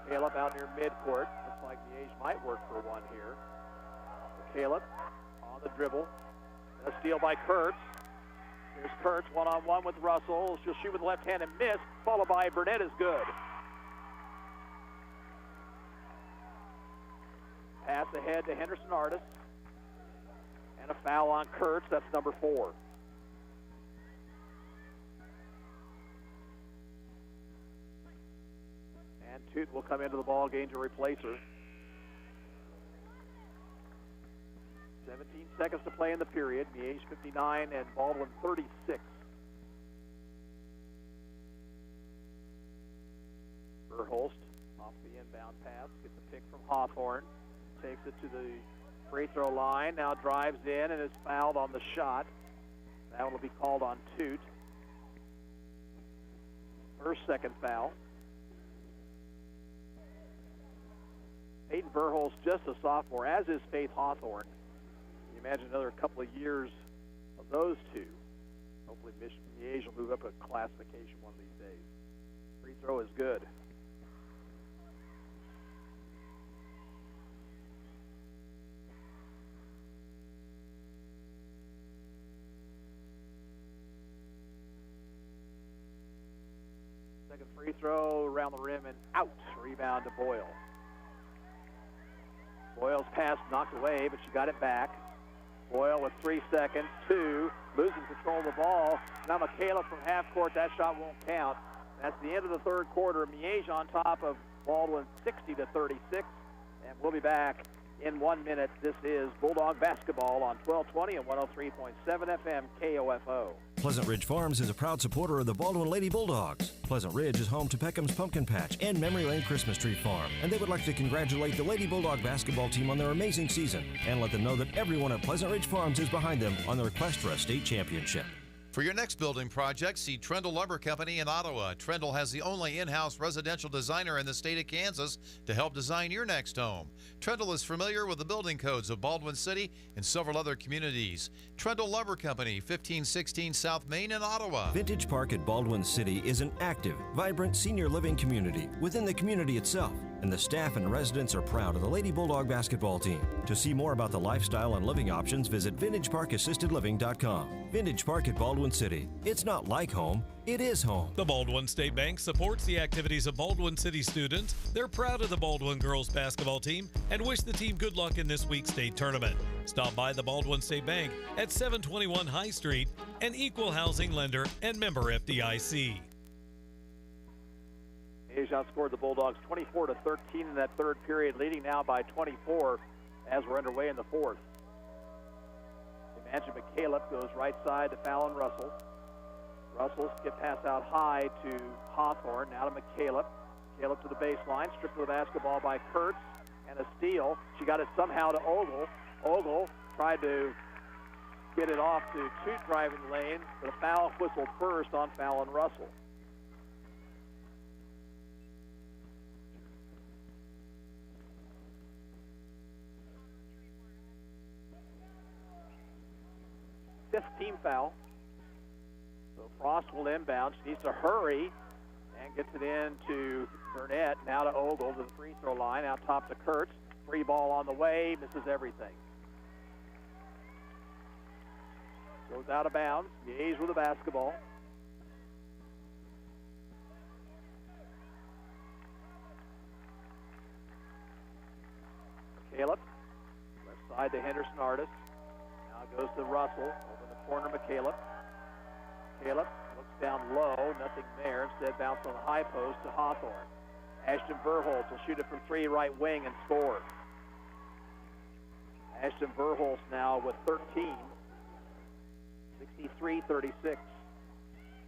McCaleb out near midcourt. Looks like Miege might work for one here. McCaleb on the dribble. A steal by Kurtz. Here's Kurtz one-on-one with Russell. She'll shoot with the left hand and miss, followed by Burnett is good. Pass ahead to Henderson Artis. And a foul on Kurtz. That's number 4. And Toot will come into the ball game to replace her. 17 seconds to play in the period. Miege 59 and Baldwin 36. Verhulst off the inbound pass. Gets a pick from Hawthorne. Takes it to the free throw line. Now drives in and is fouled on the shot. That one will be called on Toot. Her second foul. Peyton Verhulst, just a sophomore, as is Faith Hawthorne. You imagine another couple of years of those two. Hopefully Miege will move up a classification one of these days. Free throw is good. Second free throw around the rim and out. Rebound to Boyle. Boyle's pass knocked away, but she got it back. Boyle with 3 seconds, 2, losing control of the ball. Now Michaela from half court, that shot won't count. That's the end of the third quarter. Miege on top of Baldwin 60-36, and we'll be back in 1 minute. This is Bulldog Basketball on 1220 and 103.7 FM KOFO. Pleasant Ridge Farms is a proud supporter of the Baldwin Lady Bulldogs. Pleasant Ridge is home to Peckham's Pumpkin Patch and Memory Lane Christmas Tree Farm, and they would like to congratulate the Lady Bulldog basketball team on their amazing season and let them know that everyone at Pleasant Ridge Farms is behind them on their quest for a state championship. For your next building project, see Trendle Lumber Company in Ottawa. Trendle has the only in-house residential designer in the state of Kansas to help design your next home. Trendle is familiar with the building codes of Baldwin City and several other communities. Trendle Lumber Company, 1516 South Main in Ottawa. Vintage Park at Baldwin City is an active, vibrant senior living community within the community itself, and the staff and residents are proud of the Lady Bulldog basketball team. To see more about the lifestyle and living options, visit VintageParkAssistedLiving.com. Vintage Park at Baldwin City. It's not like home, it is home. The Baldwin State Bank supports the activities of Baldwin City students. They're proud of the Baldwin girls basketball team and wish the team good luck in this week's state tournament. Stop by the Baldwin State Bank at 721 High Street, an equal housing lender and member FDIC. Miege outscored the Bulldogs 24-13 in that third period, leading now by 24 as we're underway in the fourth. Imagine McCaleb goes right side to Fallon Russell. Russell skip pass out high to Hawthorne, now to McCaleb. McCaleb to the baseline, stripped of the basketball by Kurtz, and a steal. She got it somehow to Ogle. Ogle tried to get it off to Toot driving lane, but a foul whistled first on Fallon Russell. Fifth team foul. So Frost will inbound. She needs to hurry and gets it in to Burnett. Now to Ogle to the free throw line. Out top to Kurtz. Free ball on the way. Misses everything. Goes out of bounds. Miege with the basketball. Caleb. Left side to Henderson Artis. Now goes to Russell. Over the corner, McCaleb. Caleb looks down low. Nothing there. Instead, bounce on the high post to Hawthorne. Ashton Verholst will shoot it from 3 right wing and score. Ashton Verholst now with 13. 63-36.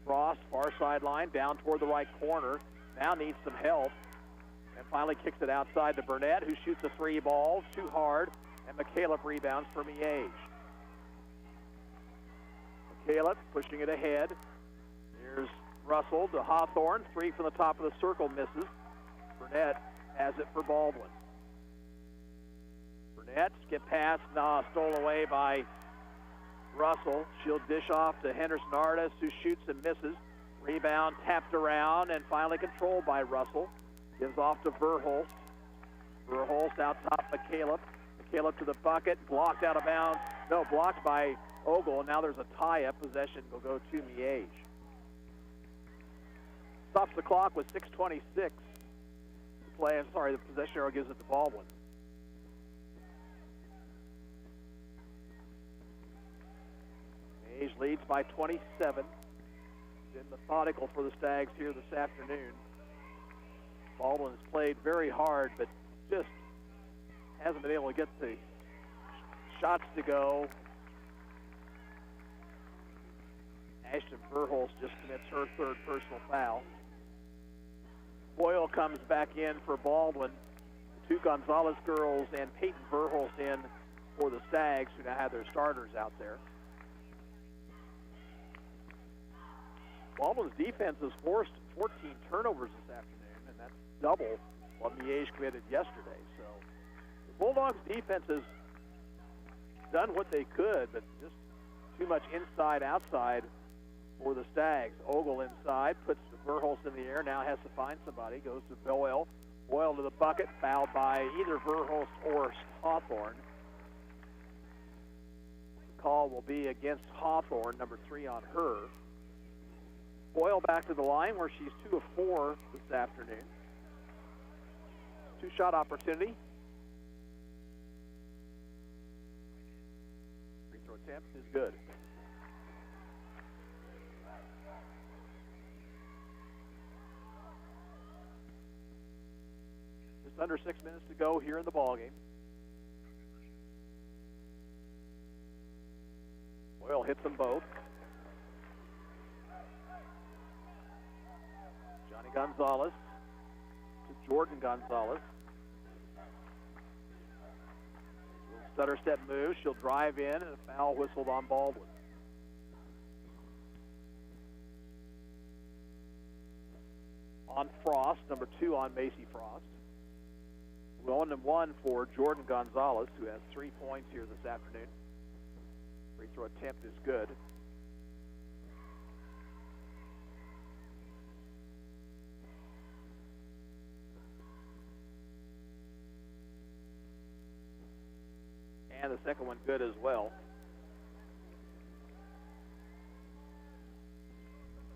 Frost, far sideline, down toward the right corner. Now needs some help. And finally kicks it outside to Burnett, who shoots a 3 ball, too hard. And McCaleb rebounds for Miege. McCaleb pushing it ahead. Here's Russell to Hawthorne. 3 from the top of the circle, misses. Burnett has it for Baldwin. Burnett, skip pass, stole away by Russell. She'll dish off to Henderson Artis, who shoots and misses. Rebound tapped around and finally controlled by Russell. Gives off to Verholst. Verholst out top McCaleb. McCaleb to the bucket, blocked out of bounds. No, blocked by Ogle, and now there's a tie-up. Possession will go to Miege. Stops the clock with 6:26 to play. I'm sorry, the possession arrow gives it to Baldwin. Miege leads by 27. Been methodical for the Stags here this afternoon. Baldwin has played very hard, but just hasn't been able to get the shots to go. Ashton Verhulst just commits her third personal foul. Boyle comes back in for Baldwin. The two Gonzalez girls and Peyton Verhulst in for the Stags, who now have their starters out there. Baldwin's defense has forced 14 turnovers this afternoon, and that's double what Miege committed yesterday. So the Bulldogs' defense has done what they could, but just too much inside-outside for the Stags. Ogle inside, puts Verhulst in the air, now has to find somebody, goes to Boyle. Boyle to the bucket, fouled by either Verhulst or Hawthorne. The call will be against Hawthorne, number 3 on her. Boyle back to the line where she's 2 of 4 this afternoon. 2-shot opportunity. Free throw attempt is good. Just under 6 minutes to go here in the ballgame. Boyle hits them both. Johnny Gonzalez to Jordan Gonzalez. Stutter step move. She'll drive in, and a foul whistled on Baldwin. On Frost, number 2 on Macy Frost. 1-1 for Jordan Gonzalez, who has 3 points here this afternoon. Free throw attempt is good. And the second one good as well.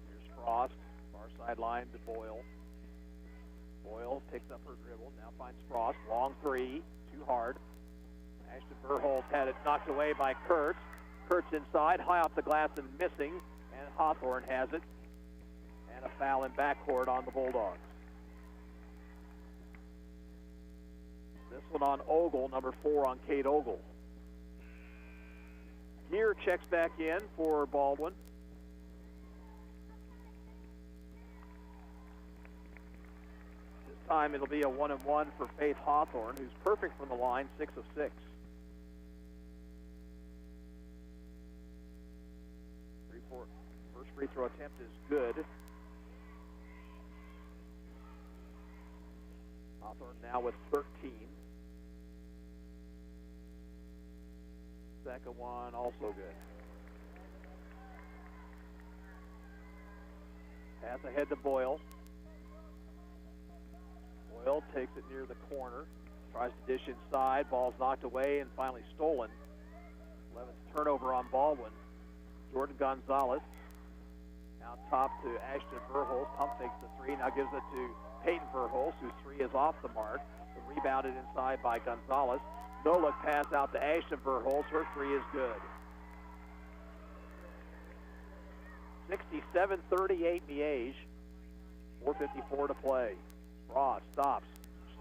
Here's Frost, far sideline to Boyle. Boyle picks up her dribble, now finds Frost. Long 3, too hard. Ashton Verhulst had it knocked away by Kurtz. Kurtz inside, high off the glass and missing, and Hawthorne has it. And a foul in backcourt on the Bulldogs. This one on Ogle, number 4 on Kate Ogle. Gear checks back in for Baldwin. This time it'll be a 1-1 for Faith Hawthorne, who's perfect from the line, 6 of 6. First free throw attempt is good. Hawthorne now with 13. Second one also good. Pass ahead to Boyle. Boyle takes it near the corner. Tries to dish inside. Ball's knocked away and finally stolen. 11th turnover on Baldwin. Jordan Gonzalez. Out top to Ashton Verhulst. Pump fakes the 3. Now gives it to Peyton Verhulst, whose 3 is off the mark. Rebounded inside by Gonzalez. No-look pass out to Ashton Verhulst. Her 3 is good. 67-38 Miege. 4:54 to play. Frost stops.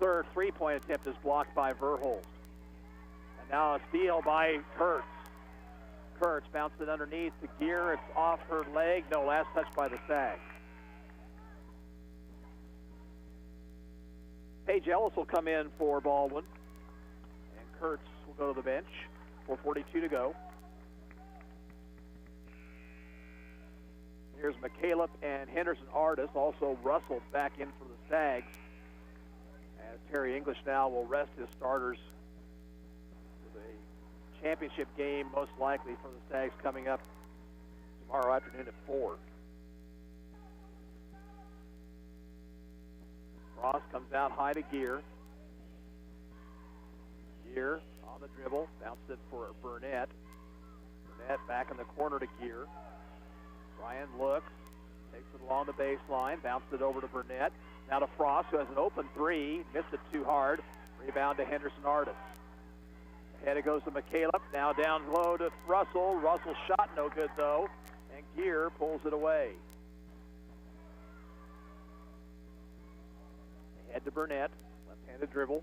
Third three-point attempt is blocked by Verhulst. And now a steal by Kurtz. Kurtz bounced it underneath to Gear. It's off her leg. No, last touch by the Stag. Paige Ellis will come in for Baldwin. And Kurtz will go to the bench. 4:42 to go. Here's McCaleb and Henderson Artis, also Russell back in for the Stags. As Terry English now will rest his starters with a championship game most likely for the Stags coming up tomorrow afternoon at 4. Frost comes out high to Gear. Gear on the dribble, bounced it for Burnett. Burnett back in the corner to Gear. Ryan looks, takes it along the baseline, bounces it over to Burnett. Now to Frost, who has an open three, missed it too hard. Rebound to Henderson Artis. Ahead it goes to McCaleb, now down low to Russell. Russell's shot no good though, and Gear pulls it away. Ahead to Burnett, left-handed dribble.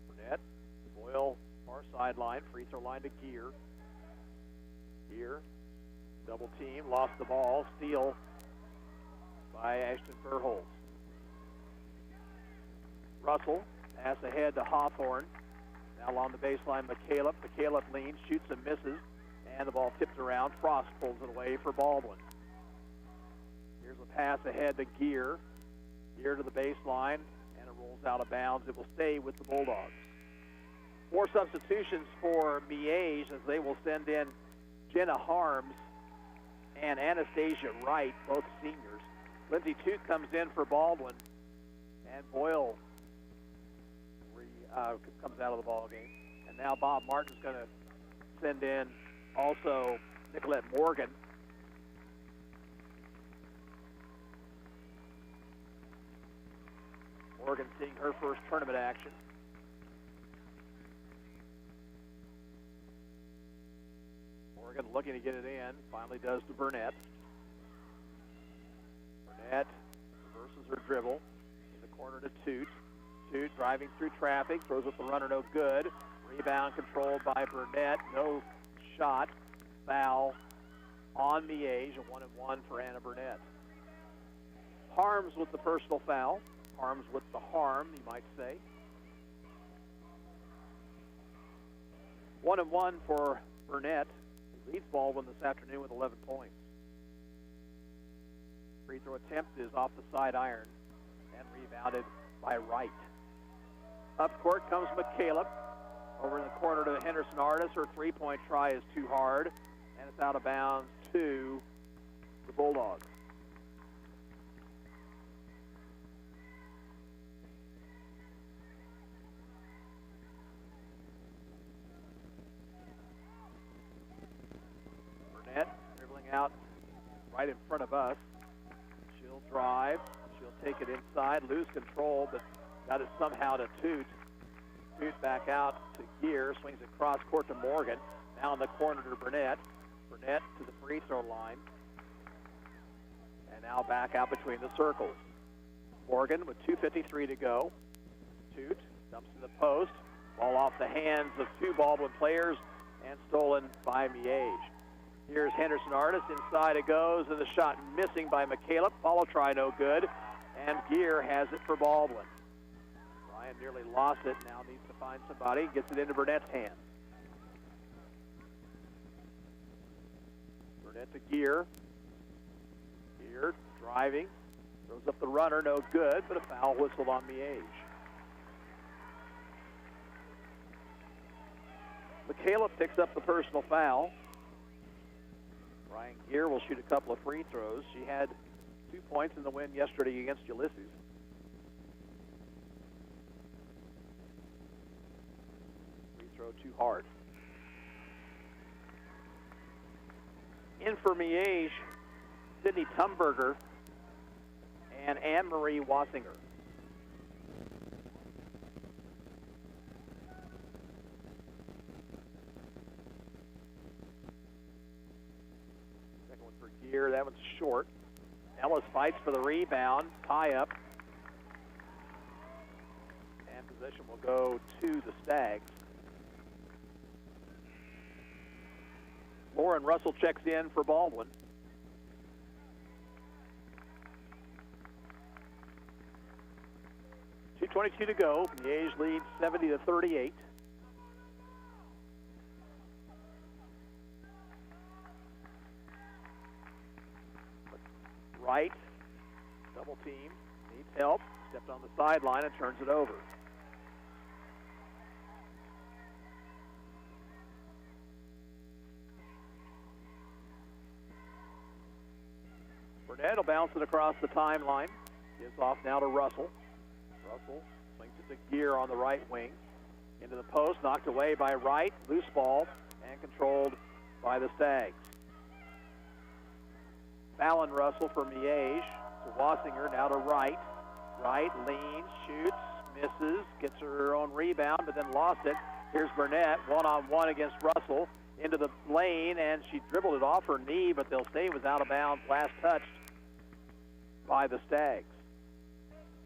Burnett, Boyle, far sideline, free throw line to Gear. Gear, double team, lost the ball, steal by Ashton Burholz. Russell, pass ahead to Hawthorne. Now along the baseline, McCaleb. McCaleb leans, shoots and misses, and the ball tips around. Frost pulls it away for Baldwin. Here's a pass ahead to Gear. Gear to the baseline, and it rolls out of bounds. It will stay with the Bulldogs. 4 substitutions for Miege as they will send in Jenna Harms and Anastasia Wright, both seniors. Lindsay Toot comes in for Baldwin, and Boyle comes out of the ball game. And now Bob Martin's going to send in also Nicolette Morgan. Morgan seeing her first tournament action. Morgan looking to get it in, finally does to Burnett. Burnett reverses her dribble in the corner to Toot. Toot driving through traffic, throws up the runner, no good. Rebound controlled by Burnett, no shot. Foul on Miege, a 1-and-1 for Anna Burnett. Harms with the personal foul. Harms with the harm, you might say. 1-and-1 for Burnett. He leads Baldwin this afternoon with 11 points. Free throw attempt is off the side iron and rebounded by Wright. Up court comes McCaleb. Over in the corner to Henderson Artis. Her three-point try is too hard, and it's out of bounds to the Bulldogs. Burnett dribbling out right in front of us. She'll drive. She'll take it inside, lose control, but got it somehow to Toot. Toot back out to Gear, swings across court to Morgan. Now in the corner to Burnett. Burnett to the free throw line. And now back out between the circles. Morgan with 2:53 to go. Toot dumps in the post. Ball off the hands of 2 Baldwin players and stolen by Miege. Here's Henderson Artis. Inside it goes, and the shot missing by McCaleb. Follow try no good. And Gear has it for Baldwin. Ryan nearly lost it. Now needs to find somebody. Gets it into Burnett's hands. Burnett to Gear. Gear driving. Throws up the runner. No good, but a foul whistled on Miege. McCaleb picks up the personal foul. Ryan Gear will shoot a couple of free throws. She had 2 points in the win yesterday against Ulysses. Free throw too hard. In for Miege, Sydney Tumberger and Anne-Marie Wassinger. Second one for Gear. That one's short. Ellis fights for the rebound, tie up, and possession will go to the Stags. Lauren Russell checks in for Baldwin. .222 to go. Miege leads 70-38. Wright, double team, needs help, stepped on the sideline and turns it over. Burnett will bounce it across the timeline, gives off now to Russell. Russell swings it to Gear on the right wing. Into the post, knocked away by Wright. Loose ball and controlled by the Stags. Fallon Russell for Miege. To Wassinger, now to Wright. Wright leans, shoots, misses, gets her own rebound, but then lost it. Here's Burnett, one-on-one against Russell. Into the lane, and she dribbled it off her knee, but they'll say it was out of bounds, last touched by the Stags.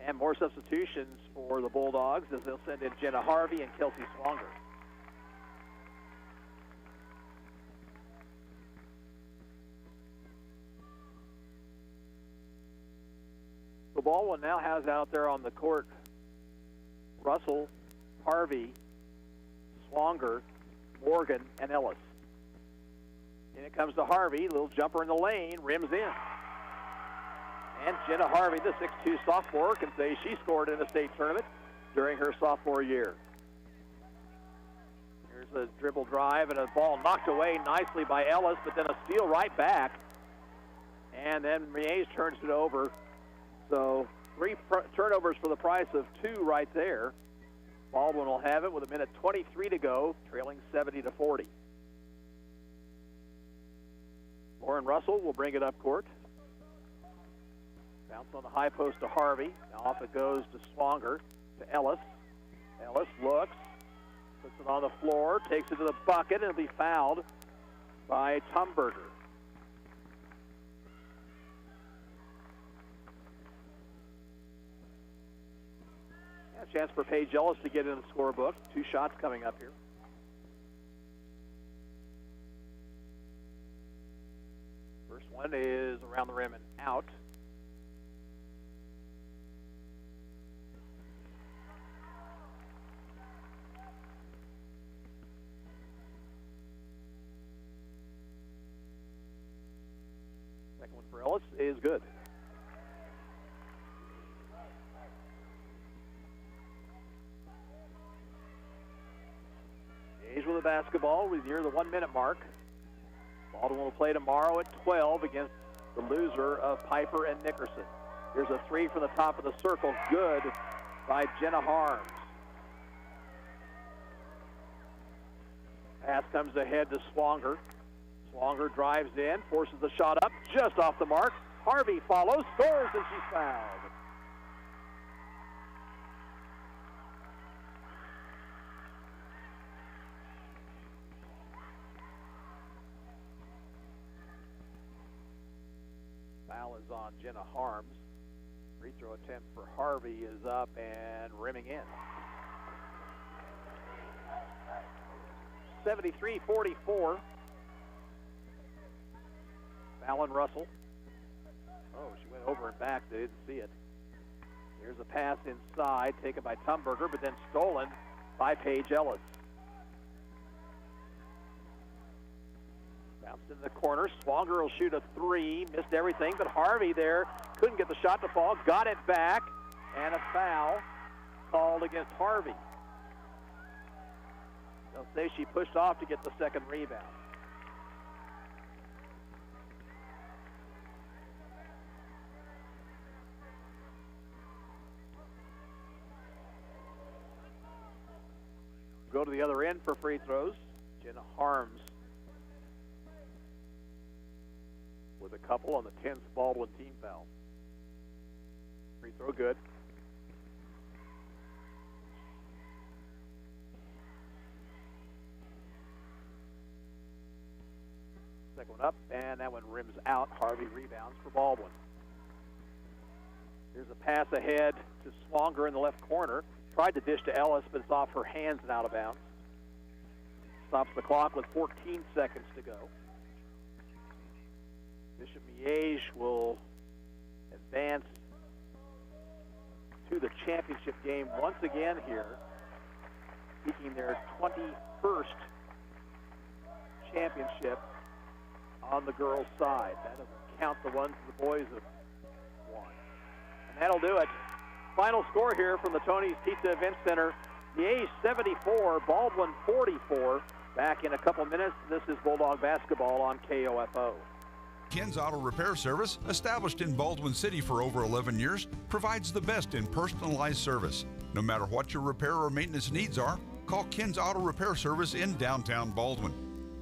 And more substitutions for the Bulldogs as they'll send in Jenna Harvey and Kelsey Swanger. The Baldwin now has out there on the court Russell, Harvey, Swanger, Morgan, and Ellis. And it comes to Harvey, little jumper in the lane, rims in. And Jenna Harvey, the 6'2 sophomore, can say she scored in a state tournament during her sophomore year. Here's a dribble drive and a ball knocked away nicely by Ellis, but then a steal right back. And then Miege turns it over. So 3 turnovers for the price of 2 right there. Baldwin will have it with 1:23 to go, trailing 70-40. Lauren Russell will bring it up court. Bounce on the high post to Harvey. Now off it goes to Swanger, to Ellis. Ellis looks, puts it on the floor, takes it to the bucket, and it'll be fouled by Tumberger. A chance for Paige Ellis to get in the scorebook. 2 shots coming up here. First one is around the rim and out. Second one for Ellis is good. Miege with the basketball. We're near the 1-minute mark. Baldwin will play tomorrow at 12 against the loser of Piper and Nickerson. Here's a 3 from the top of the circle. Good by Jenna Harms. Pass comes ahead to Swanger. Swanger drives in, forces the shot up, just off the mark. Harvey follows, scores, and she's fouled. Foul is on Jenna Harms. Free throw attempt for Harvey is up and rimming in. 73-44. Fallon Russell. Oh, she went over and back. They didn't see it. Here's a pass inside, taken by Tumberger, but then stolen by Paige Ellis. Bounced in the corner. Swanger will shoot a 3. Missed everything, but Harvey there couldn't get the shot to fall. Got it back, and a foul called against Harvey. They'll say she pushed off to get the second rebound. Go to the other end for free throws. Jenna Harms with a couple on the 10th Baldwin team foul. Free throw good. Second one up, and that one rims out. Harvey rebounds for Baldwin. Here's a pass ahead to Swanger in the left corner. Tried to dish to Ellis, but it's off her hands and out of bounds. Stops the clock with 14 seconds to go. Bishop Miege will advance to the championship game once again here, seeking their 21st championship on the girls' side. That doesn't count the ones the boys have won. And that'll do it. Final score here from the Tony's Pizza Event Center. Miege 74, Baldwin 44. Back in a couple minutes. This is Bulldog Basketball on KOFO. Ken's Auto Repair Service, established in Baldwin City for over 11 years, provides the best in personalized service. No matter what your repair or maintenance needs are, call Ken's Auto Repair Service in downtown Baldwin.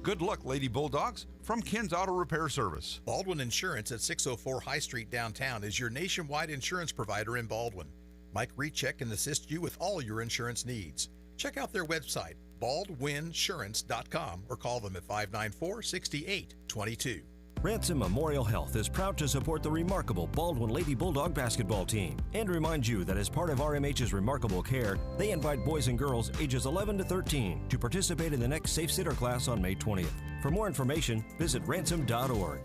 Good luck, Lady Bulldogs, from Ken's Auto Repair Service. Baldwin Insurance at 604 High Street downtown is your nationwide insurance provider in Baldwin. Mike Recheck can assist you with all your insurance needs. Check out their website, baldwinsurance.com, or call them at 594-6822. Ransom Memorial Health is proud to support the remarkable Baldwin Lady Bulldog basketball team and remind you that as part of RMH's remarkable care, they invite boys and girls ages 11 to 13 to participate in the next Safe Sitter class on May 20th. For more information, visit ransom.org.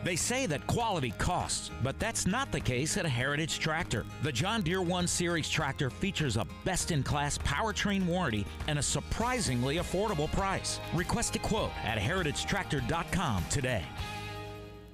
They say that quality costs, but that's not the case at Heritage Tractor. The John Deere 1 Series tractor features a best-in-class powertrain warranty and a surprisingly affordable price. Request a quote at heritagetractor.com today.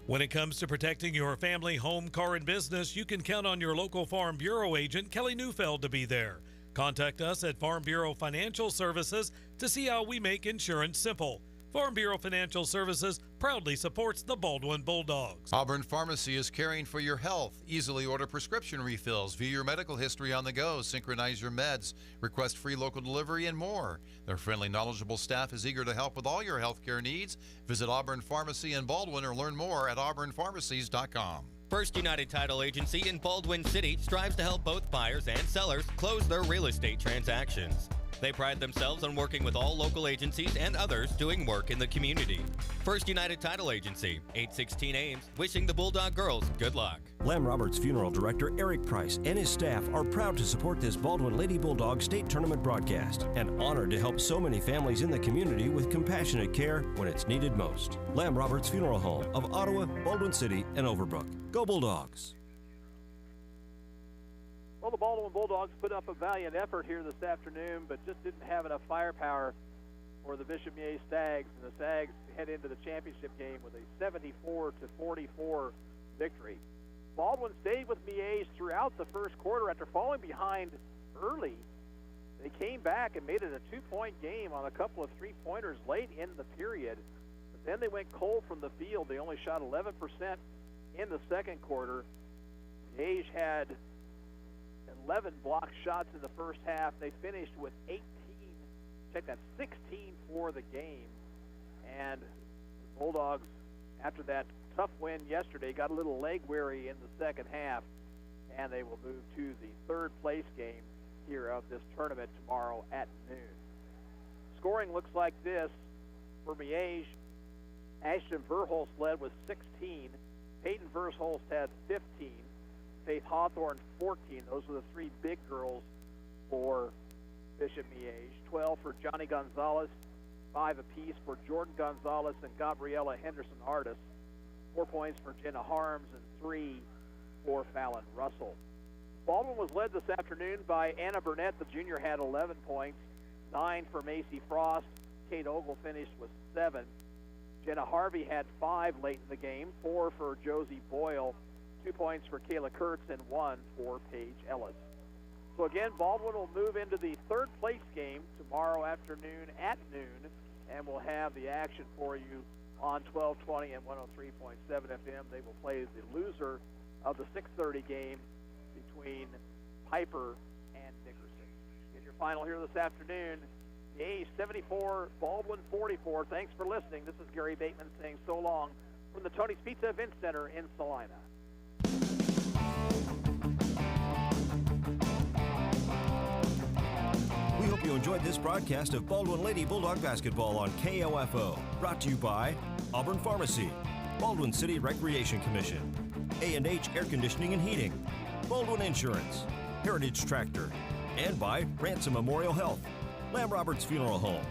When it comes to protecting your family, home, car, and business, you can count on your local Farm Bureau agent, Kelly Neufeld, to be there. Contact us at Farm Bureau Financial Services to see how we make insurance simple. Farm Bureau Financial Services proudly supports the Baldwin Bulldogs. Auburn Pharmacy is caring for your health. Easily order prescription refills, view your medical history on the go, synchronize your meds, request free local delivery, and more. Their friendly, knowledgeable staff is eager to help with all your healthcare needs. Visit Auburn Pharmacy in Baldwin or learn more at auburnpharmacies.com. First United Title Agency in Baldwin City strives to help both buyers and sellers close their real estate transactions. They pride themselves on working with all local agencies and others doing work in the community. First United Title Agency, 816 Ames, wishing the Bulldog girls good luck. Lamb Roberts Funeral Director Eric Price and his staff are proud to support this Baldwin Lady Bulldog State Tournament broadcast and honored to help so many families in the community with compassionate care when it's needed most. Lamb Roberts Funeral Home of Ottawa, Baldwin City, and Overbrook. Go Bulldogs! Well, the Baldwin Bulldogs put up a valiant effort here this afternoon, but just didn't have enough firepower for the Bishop Miege Stags, and the Stags head into the championship game with a 74-44 victory. Baldwin stayed with Miege throughout the first quarter after falling behind early. They came back and made it a two-point game on a couple of three-pointers late in the period, but then they went cold from the field. They only shot 11% in the second quarter. Miege had 11 block shots in the first half. They finished with 18, check that, 16 for the game. And the Bulldogs, after that tough win yesterday, got a little leg weary in the second half, and they will move to the third place game here of this tournament tomorrow at noon. Scoring looks like this for Miege. Ashton Verholst led with 16. Peyton Verholst had 15. Faith Hawthorne, 14. Those are the three big girls for Bishop Miege. 12 for Johnny Gonzalez, 5 apiece for Jordan Gonzalez and Gabriella Henderson-Artis. 4 points for Jenna Harms and 3 for Fallon Russell. Baldwin was led this afternoon by Anna Burnett. The junior had 11 points, 9 for Macy Frost. Kate Ogle finished with 7. Jenna Harvey had 5 late in the game, 4 for Josie Boyle, 2 points for Kayla Kurtz, and 1 for Paige Ellis. So again, Baldwin will move into the third place game tomorrow afternoon at noon, and we'll have the action for you on 1220 and 103.7 FM. They will play the loser of the 6:30 game between Piper and Nickerson. In your final here this afternoon, Miege 74, Baldwin 44. Thanks for listening. This is Gary Bateman saying so long from the Tony's Pizza Event Center in Salina. We hope you enjoyed this broadcast of Baldwin Lady Bulldog Basketball on KOFO. Brought to you by Auburn Pharmacy, Baldwin City Recreation Commission, A&H Air Conditioning and Heating, Baldwin Insurance, Heritage Tractor, and by Ransom Memorial Health, Lamb Roberts Funeral Home,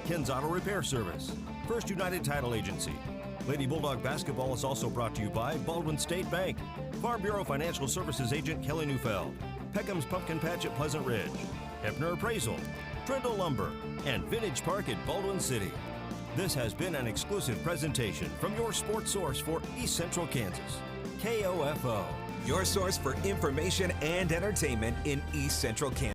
Ken's Auto Repair Service, First United Title Agency. Lady Bulldog Basketball is also brought to you by Baldwin State Bank, Farm Bureau Financial Services Agent Kelly Neufeld, Peckham's Pumpkin Patch at Pleasant Ridge, Hebner Appraisal, Trindle Lumber, and Vintage Park at Baldwin City. This has been an exclusive presentation from your sports source for East Central Kansas, KOFO. Your source for information and entertainment in East Central Kansas.